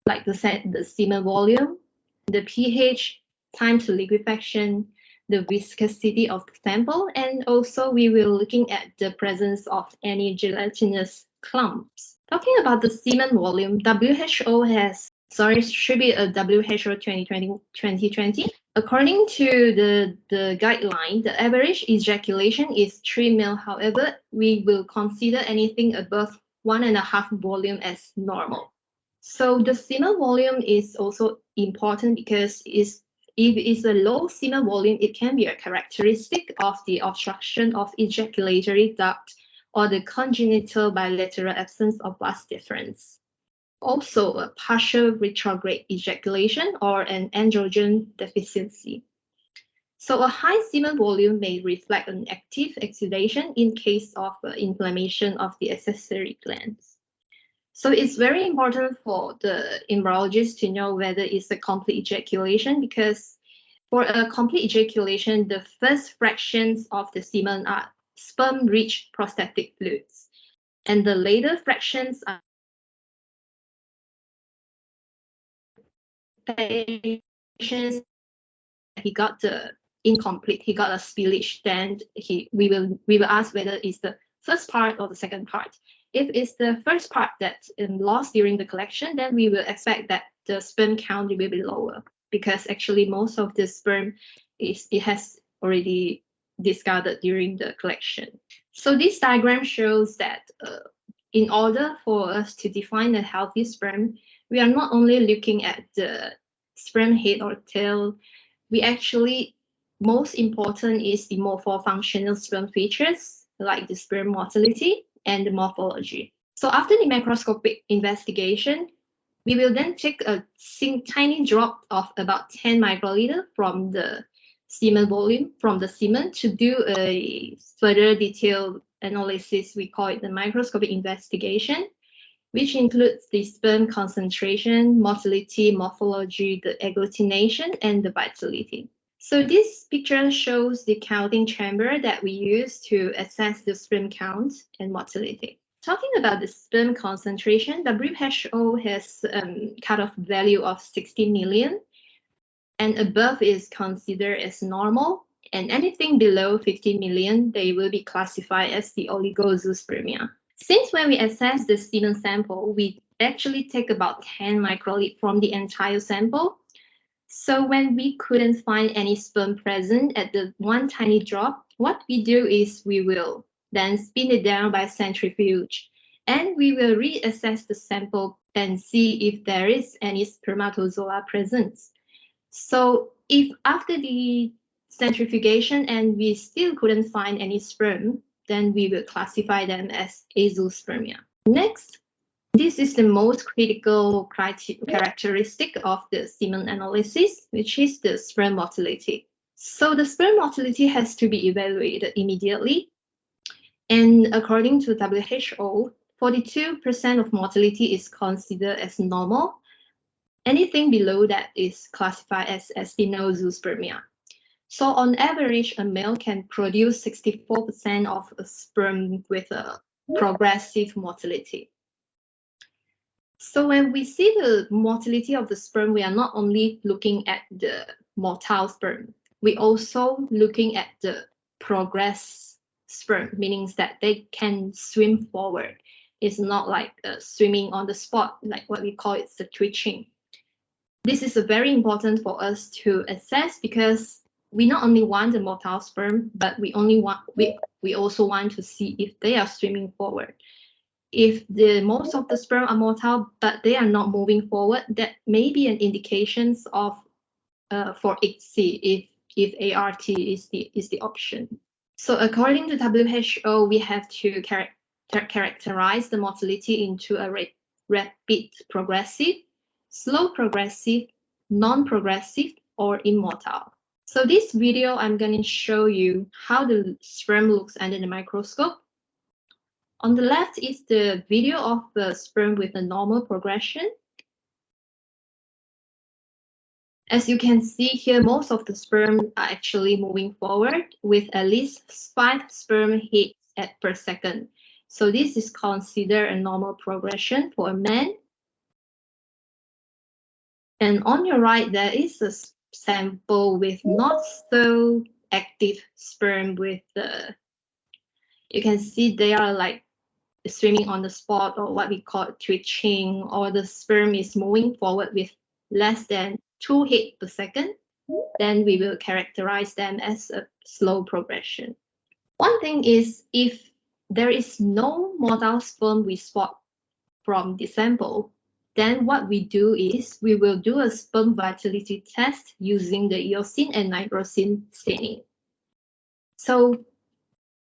like the semen volume, the pH, time to liquefaction, the viscosity of the sample, and also we will looking at the presence of any gelatinous clumps. Talking about the semen volume, WHO has, should be a WHO 2020. According to the guideline, the average ejaculation is 3 ml. However, we will consider anything above 1.5 volume as normal. So the semen volume is also important because if it's a low semen volume, it can be a characteristic of the obstruction of ejaculatory duct or the congenital bilateral absence of vas deferens. Also, a partial retrograde ejaculation or an androgen deficiency. So a high semen volume may reflect an active exudation in case of inflammation of the accessory glands. So it's very important for the embryologist to know whether it's a complete ejaculation, because for a complete ejaculation, the first fractions of the semen are sperm-rich prostatic fluids, and the later fractions are patients. He got the incomplete, he got a spillage, then we will ask whether it's the first part or the second part. If it's the first part that's lost during the collection, then we will expect that the sperm count will be lower, because actually most of the sperm it has already discarded during the collection. So this diagram shows that in order for us to define a healthy sperm, we are not only looking at the sperm head or tail, we actually, most important is the morphofunctional sperm features like the sperm motility and the morphology. So after the microscopic investigation, we will then take a tiny drop of about 10 microliter from the semen volume from the semen to do a further detailed analysis. We call it the microscopic investigation, which includes the sperm concentration, motility, morphology, the agglutination, and the vitality. So this picture shows the counting chamber that we use to assess the sperm count and motility. Talking about the sperm concentration, WHO has a cutoff value of 60 million, and above is considered as normal, and anything below 50 million, they will be classified as the oligozoospermia. Since when we assess the semen sample, we actually take about 10 microliter from the entire sample. So when we couldn't find any sperm present at the one tiny drop, what we do is we will then spin it down by centrifuge, and we will reassess the sample and see if there is any spermatozoa present. So if after the centrifugation and we still couldn't find any sperm, then we will classify them as azoospermia. Next, this is the most critical characteristic of the semen analysis, which is the sperm motility. So the sperm motility has to be evaluated immediately. And according to WHO, 42% of motility is considered as normal. Anything below that is classified as actinozoospermia. So on average, a male can produce 64% of a sperm with a progressive motility. So when we see the motility of the sperm, we are not only looking at the motile sperm, we also looking at the progress sperm, meaning that they can swim forward. It's not like swimming on the spot, like what we call it, the twitching. This is very important for us to assess because we not only want the motile sperm, but we also want to see if they are swimming forward. If most of the sperm are motile, but they are not moving forward, that may be an indication of for ICSI if ART is the option. So according to WHO, we have to characterize the motility into a rapid progressive, slow progressive, non-progressive, or immotile. So this video, I'm going to show you how the sperm looks under the microscope. On the left is the video of the sperm with a normal progression. As you can see here, most of the sperm are actually moving forward with at least 5 sperm hits per second. So this is considered a normal progression for a man. And on your right, there is a sample with not so active sperm with you can see they are like swimming on the spot, or what we call twitching, or the sperm is moving forward with less than 2 hits per second. Then we will characterize them as a slow progression. One thing is, if there is no motile sperm we spot from the sample, then what we do is we will do a sperm vitality test using the eosine and nitrosin staining. So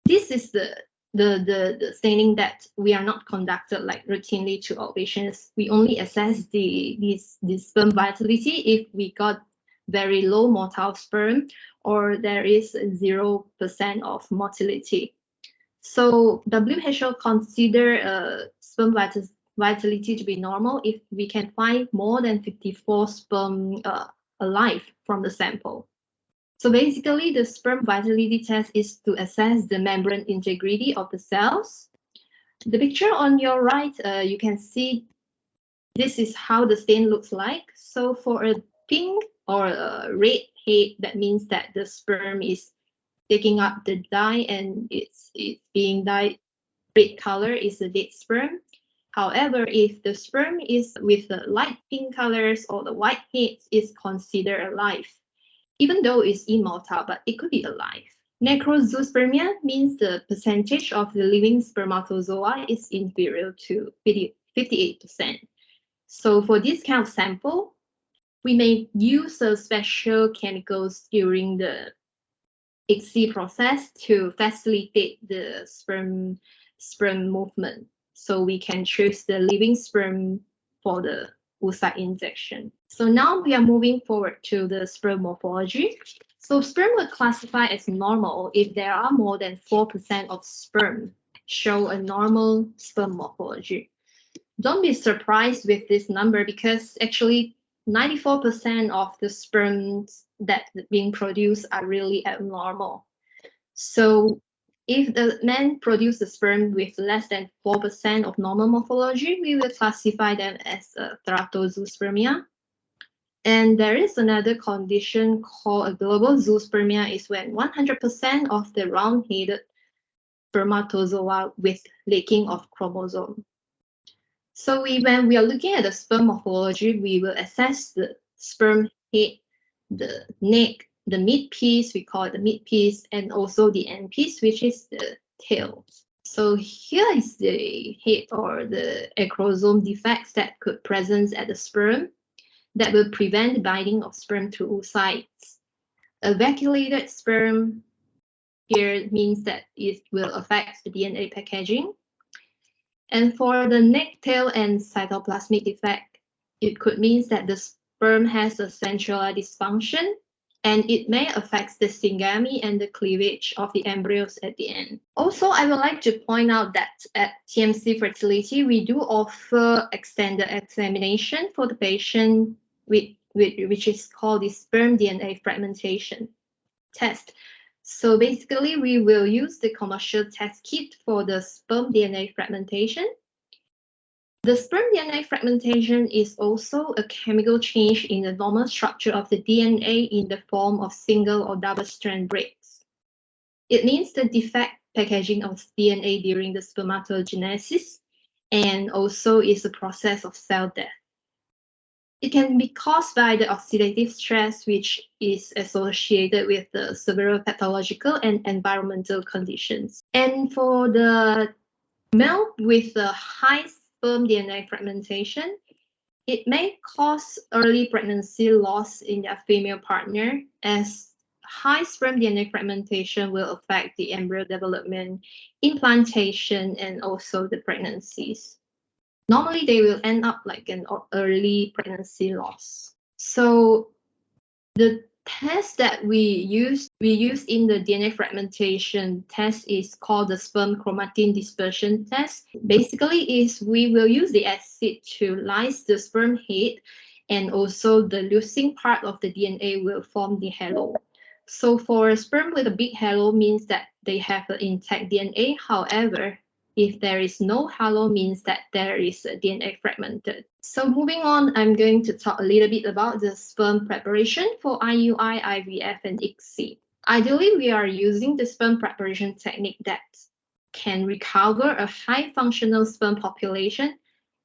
this is the staining that we are not conducted like routinely to all patients. We only assess the sperm vitality if we got very low motile sperm or there is 0% of motility. So WHO consider sperm vitality to be normal if we can find more than 54 sperm alive from the sample. So basically, the sperm vitality test is to assess the membrane integrity of the cells. The picture on your right, you can see this is how the stain looks like. So for a pink or a red head, that means that the sperm is taking up the dye and it's being dyed red color is the dead sperm. However, if the sperm is with the light pink colors or the white heads, is considered alive, even though it's immotile, but it could be alive. Necrozoospermia means the percentage of the living spermatozoa is inferior to 58%. So for this kind of sample, we may use special chemicals during the ICSI process to facilitate the sperm movement. So we can choose the living sperm for the oocyte injection. So now we are moving forward to the sperm morphology. So sperm would classify as normal if there are more than 4% of sperm show a normal sperm morphology. Don't be surprised with this number because actually 94% of the sperms that being produced are really abnormal. So if the man produces sperm with less than 4% of normal morphology, we will classify them as teratozoospermia. And there is another condition called a global zoospermia, is when 100% of the round-headed spermatozoa with lacking of chromosome. So when we are looking at the sperm morphology, we will assess the sperm head, the neck, the midpiece, we call it the midpiece, and also the end piece, which is the tail. So here is the head or the acrosome defects that could present at the sperm that will prevent the binding of sperm to oocytes. A vacuolated sperm here means that it will affect the DNA packaging. And for the neck, tail, and cytoplasmic defect, it could mean that the sperm has a central dysfunction, and it may affect the syngamy and the cleavage of the embryos at the end. Also, I would like to point out that at TMC Fertility, we do offer extended examination for the patient which is called the Sperm DNA Fragmentation test. So basically, we will use the commercial test kit for the sperm DNA fragmentation. The sperm DNA fragmentation is also a chemical change in the normal structure of the DNA in the form of single or double strand breaks. It means the defect packaging of DNA during the spermatogenesis, and also is a process of cell death. It can be caused by the oxidative stress, which is associated with the several pathological and environmental conditions. And for the male with the high sperm DNA fragmentation, it may cause early pregnancy loss in their female partner, as high sperm DNA fragmentation will affect the embryo development, implantation, and also the pregnancies. Normally, they will end up like an early pregnancy loss. So the test that we use in the DNA fragmentation test is called the sperm chromatin dispersion test. Basically, is we will use the acid to lyse the sperm head, and also the losing part of the DNA will form the halo. So for sperm with a big halo means that they have an intact DNA. However, if there is no halo, means that there is a DNA fragmented. So moving on, I'm going to talk a little bit about the sperm preparation for IUI, IVF, and ICSI. Ideally, we are using the sperm preparation technique that can recover a high functional sperm population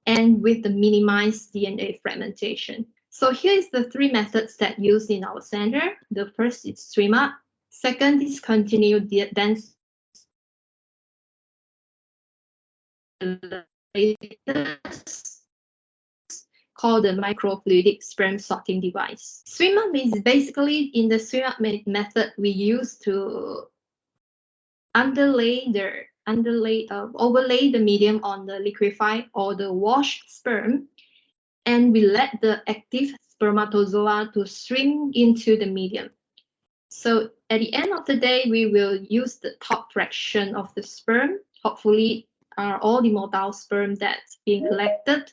and with the minimized DNA fragmentation. So here is the three methods that used in our center. The first is swim up. Second is continued dense called the microfluidic sperm sorting device. Swim up is basically, in the swim up method, we use to overlay the medium on the liquefied or the washed sperm, and we let the active spermatozoa to swim into the medium. So at the end of the day, we will use the top fraction of the sperm. Hopefully, are all the motile sperm that's being collected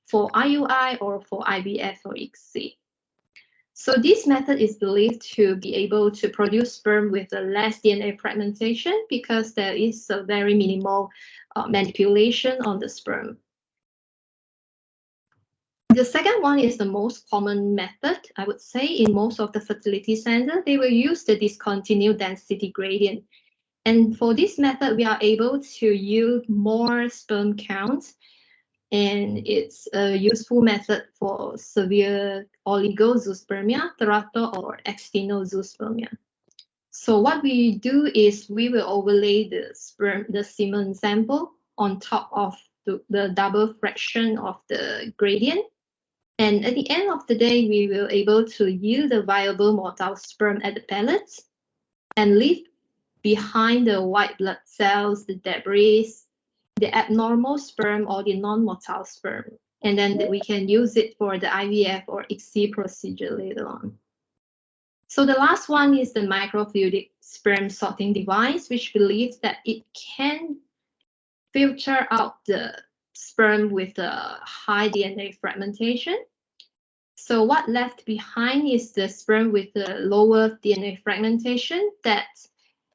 for IUI or for IVF or ICSI. So this method is believed to be able to produce sperm with a less DNA fragmentation because there is a very minimal manipulation on the sperm. The second one is the most common method, I would say, in most of the fertility centers. They will use the discontinued density gradient. And for this method, we are able to yield more sperm counts, and it's a useful method for severe oligozoospermia, terato, or actinozoospermia. So what we do is we will overlay the semen sample on top of the double fraction of the gradient. And at the end of the day, we will able to yield a viable motile sperm at the pellets and leave behind the white blood cells, the debris, the abnormal sperm or the non-motile sperm. And then we can use it for the IVF or ICSI procedure later on. So the last one is the microfluidic sperm sorting device, which believes that it can filter out the sperm with a high DNA fragmentation. So what left behind is the sperm with the lower DNA fragmentation that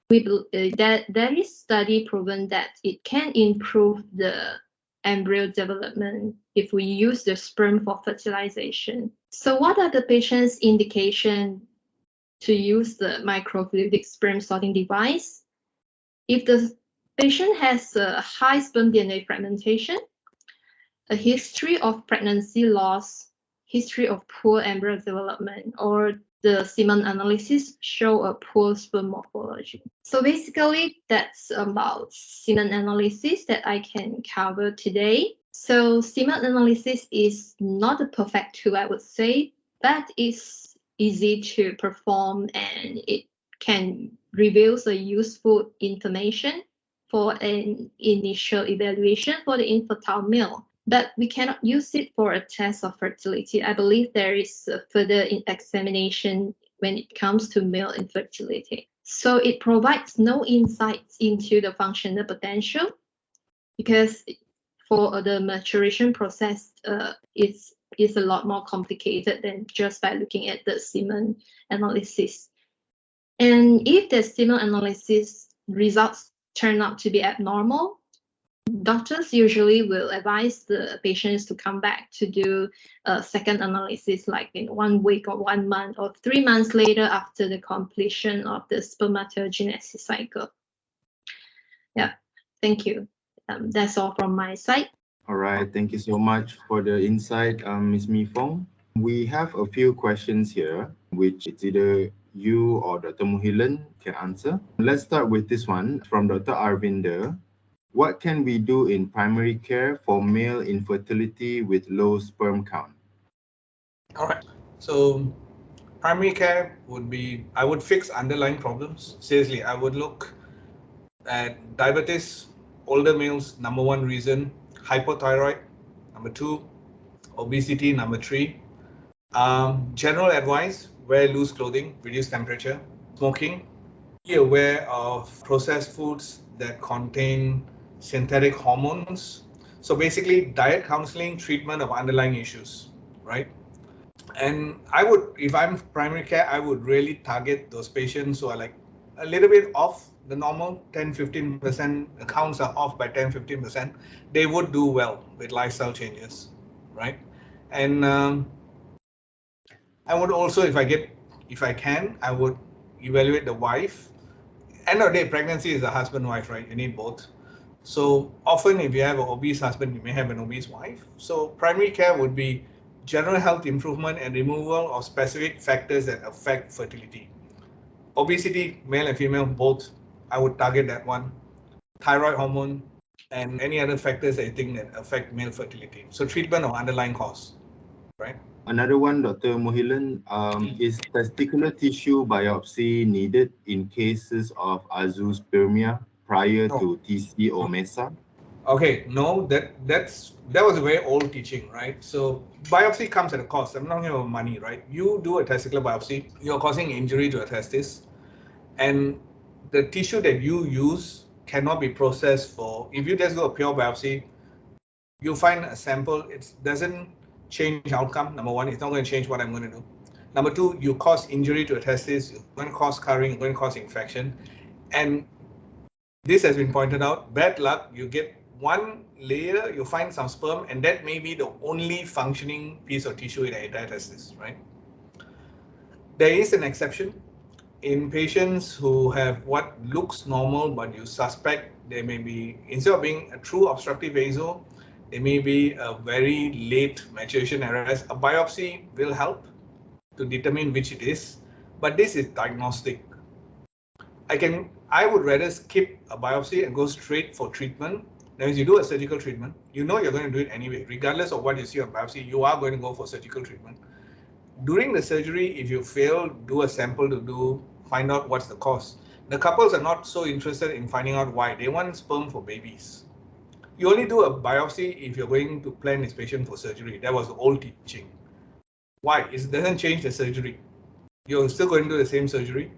there is study proven that it can improve the embryo development if we use the sperm for fertilization. So what are the patient's indication to use the microfluidic sperm sorting device? If the patient has a high sperm DNA fragmentation, a history of pregnancy loss, history of poor embryo development, or the semen analysis show a poor sperm morphology. So basically, that's about semen analysis that I can cover today. So semen analysis is not a perfect tool, I would say, but it's easy to perform and it can reveal a useful information for an initial evaluation for the infertile male. But we cannot use it for a test of fertility. I believe there is a further examination when it comes to male infertility. So it provides no insights into the functional potential because for the maturation process, it's a lot more complicated than just by looking at the semen analysis. And if the semen analysis results turn out to be abnormal, doctors usually will advise the patients to come back to do a second analysis like in 1 week or 1 month or 3 months later after the completion of the spermatogenesis cycle. Yeah, thank you. That's all from my side. All right, thank you so much for the insight, Ms. Mi Fong. We have a few questions here, which it's either you or Dr. Muhilan can answer. Let's start with this one from Dr. Arvinder. What can we do in primary care for male infertility with low sperm count? All right. So primary care would be, I would fix underlying problems. Seriously, I would look at diabetes, older males, #1 reason, hypothyroid, #2, obesity, #3. General advice, wear loose clothing, reduce temperature, smoking, be aware of processed foods that contain synthetic hormones. So basically diet counseling, treatment of underlying issues, right? And I would, if I'm primary care, I would really target those patients who are like a little bit off the normal, 10-15%, accounts are off by 10-15%. They would do well with lifestyle changes, right? And I would also, if I can, I would evaluate the wife. End of the day, pregnancy is a husband-wife, right? You need both. So often if you have an obese husband, you may have an obese wife. So primary care would be general health improvement and removal of specific factors that affect fertility. Obesity, male and female, both, I would target that one. Thyroid hormone and any other factors that you think that affect male fertility. So treatment of underlying cause, right? Another one, Dr. Muhilan, is testicular tissue biopsy needed in cases of azoospermia prior to TC or MESA? Okay, no, that was a very old teaching, right? So biopsy comes at a cost. I'm not talking about money, right? You do a testicular biopsy, you're causing injury to a testis, and the tissue that you use cannot be processed for. If you just do a pure biopsy, you find a sample, it doesn't change outcome. #1, it's not going to change what I'm going to do. #2, you cause injury to a testis, you're going to cause scarring, you're going to cause infection, and this has been pointed out. Bad luck, you get one layer, you find some sperm, and that may be the only functioning piece of tissue in the entire testis, right? There is an exception in patients who have what looks normal, but you suspect there may be, instead of being a true obstructive vaso, there may be a very late maturation arrest. A biopsy will help to determine which it is, but this is diagnostic. I would rather skip a biopsy and go straight for treatment. That means you do a surgical treatment, you know you're going to do it anyway, regardless of what you see on biopsy, you are going to go for surgical treatment. During the surgery, if you fail, do a sample to find out what's the cause. The couples are not so interested in finding out why. They want sperm for babies. You only do a biopsy if you're going to plan this patient for surgery. That was the old teaching. Why? It doesn't change the surgery. You're still going to do the same surgery.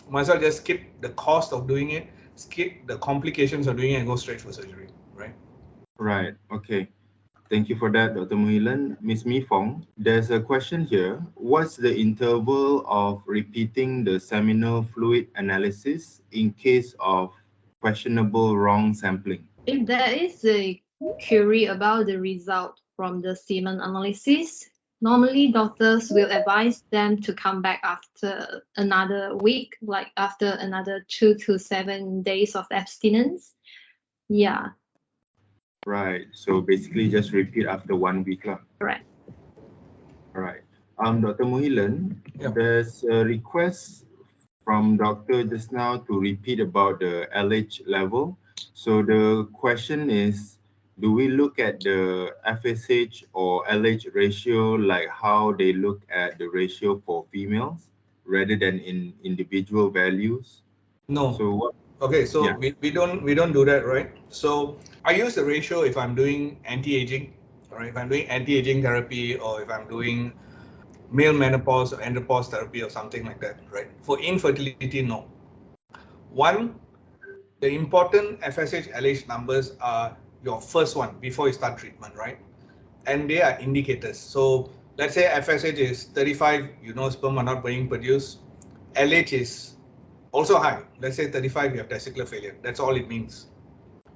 Might as well just skip the cost of doing it, skip the complications of doing it, and go straight for surgery, right? Right, okay. Thank you for that, Dr. Muhilan. Ms. Mi Fong, there's a question here. What's the interval of repeating the seminal fluid analysis in case of questionable wrong sampling? If there is a query about the result from the semen analysis, Normally, doctors will advise them to come back after another week, like after another 2 to 7 days of abstinence. Yeah. Right. So basically just repeat after 1 week lah. Correct. All right. Dr. Muhilan, Yeah. there's a request from doctor just now to repeat about the LH level. So the question is, do we look at the FSH or LH ratio like how they look at the ratio for females rather than in individual values? No. So what? Okay, so Yeah. we don't do that, right? So I use the ratio if I'm doing anti-aging, or if I'm doing anti-aging therapy, or if I'm doing male menopause or andropause therapy or something like that, right? For infertility, no. One, the important FSH LH numbers are your first one before you start treatment, right? And they are indicators. So let's say FSH is 35, you know sperm are not being produced. LH is also high. Let's say 35, you have testicular failure. That's all it means.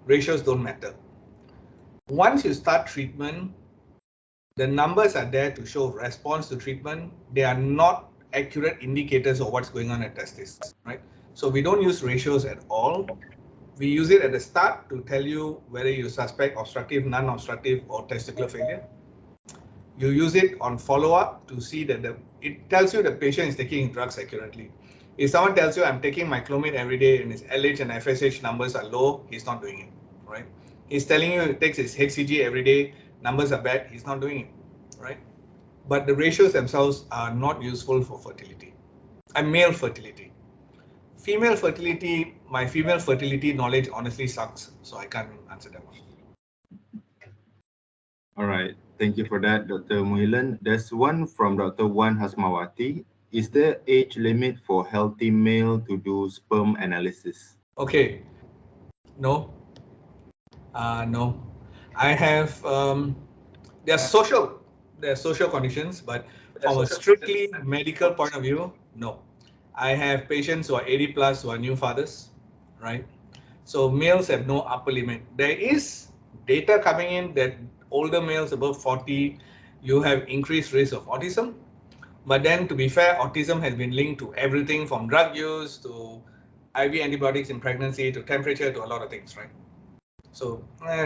Ratios don't matter. Once you start treatment, the numbers are there to show response to treatment. They are not accurate indicators of what's going on at testis, right? So we don't use ratios at all. We use it at the start to tell you whether you suspect obstructive, non-obstructive, or testicular failure. You use it on follow-up to see that it tells you the patient is taking drugs accurately. If someone tells you I'm taking my Clomid every day and his LH and FSH numbers are low, he's not doing it, right? He's telling you he takes his HCG every day, numbers are bad, he's not doing it, right? But the ratios themselves are not useful for fertility. And male fertility. Female fertility, my female fertility knowledge honestly sucks, so I can't answer that one. All right. Thank you for that, Dr. Muhilan. There's one from Dr. Wan Hasmawati. Is there age limit for healthy male to do sperm analysis? Okay. No. No. I have there are social conditions, but from a strictly medical point of view, no. I have patients who are 80 plus who are new fathers, right? So males have no upper limit. There is data coming in that older males above 40, you have increased risk of autism. But then, to be fair, autism has been linked to everything from drug use to IV antibiotics in pregnancy to temperature to a lot of things, right? So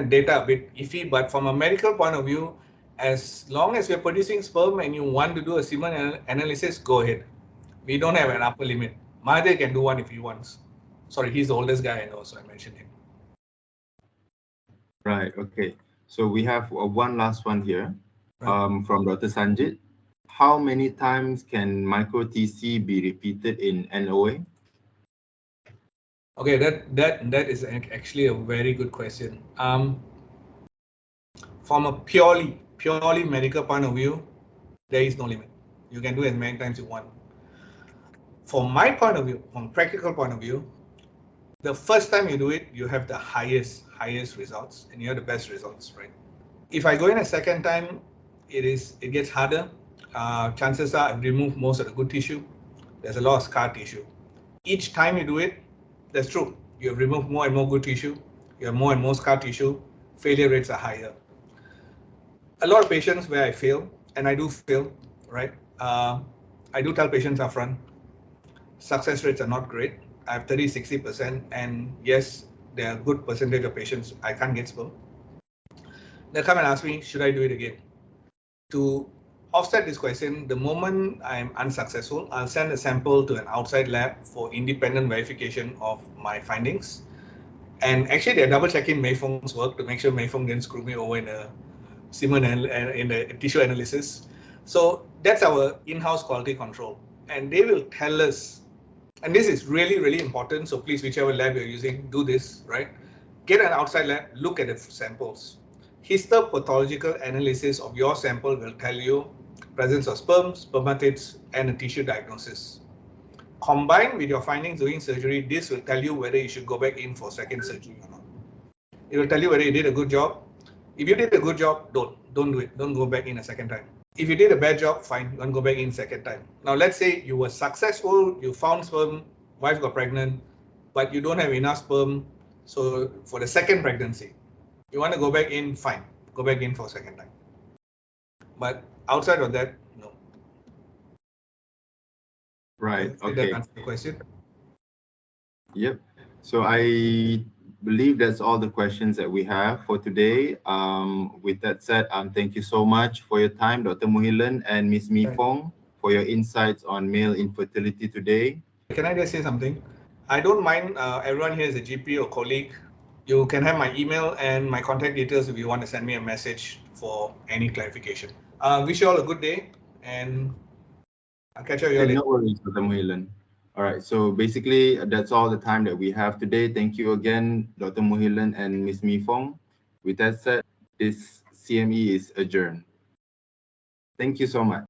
data a bit iffy, but from a medical point of view, as long as we're producing sperm and you want to do a semen analysis, go ahead. We don't have an upper limit. Mahathir can do one if he wants. Sorry, he's the oldest guy I know, so I mentioned him. Right, okay. So we have one last one here from Dr. Sanjit. How many times can micro TC be repeated in NOA? Okay, that is actually a very good question. From a purely medical point of view, there is no limit. You can do as many times you want. From my point of view, from practical point of view, the first time you do it, you have the highest results and you have the best results, right? If I go in a second time, it gets harder. Chances are I've removed most of the good tissue. There's a lot of scar tissue. Each time you do it, that's true. You have removed more and more good tissue. You have more and more scar tissue. Failure rates are higher. A lot of patients where I fail, and I do fail, right? I do tell patients upfront, success rates are not great. I have 30-60%, and yes, there are a good percentage of patients I can't get sperm. They'll come and ask me, should I do it again? To offset this question, the moment I'm unsuccessful, I'll send a sample to an outside lab for independent verification of my findings. And actually, they're double checking Mei Feng's work to make sure Mei Feng didn't screw me over in a semen and in the tissue analysis. So that's our in-house quality control. And they will tell us, and this is really, really important. So please, whichever lab you're using, do this, right? Get an outside lab, look at the samples. Histopathological analysis of your sample will tell you presence of sperm, spermatids, and a tissue diagnosis. Combined with your findings during surgery, this will tell you whether you should go back in for second surgery or not. It will tell you whether you did a good job. If you did a good job, don't do it. Don't go back in a second time. If you did a bad job, fine, don't go back in second time. Now, let's say you were successful, you found sperm, wife got pregnant, but you don't have enough sperm. So for the second pregnancy, you want to go back in, fine, go back in for second time. But Outside of that, no. Right. Did that answer the question? Yep. So I believe that's all the questions that we have for today. With that said, thank you so much for your time, Dr. Muhilan and Ms. Mi Fong, for your insights on male infertility today. Can I just say something? I don't mind everyone here is a GP or colleague. You can have my email and my contact details if you want to send me a message for any clarification. Wish you all a good day, and I'll catch up with you later. No worries, Dr. Muhilan. All right, so basically that's all the time that we have today. Thank you again, Dr. Muhilan and Ms. Mi Fong. With that said, this CME is adjourned. Thank you so much.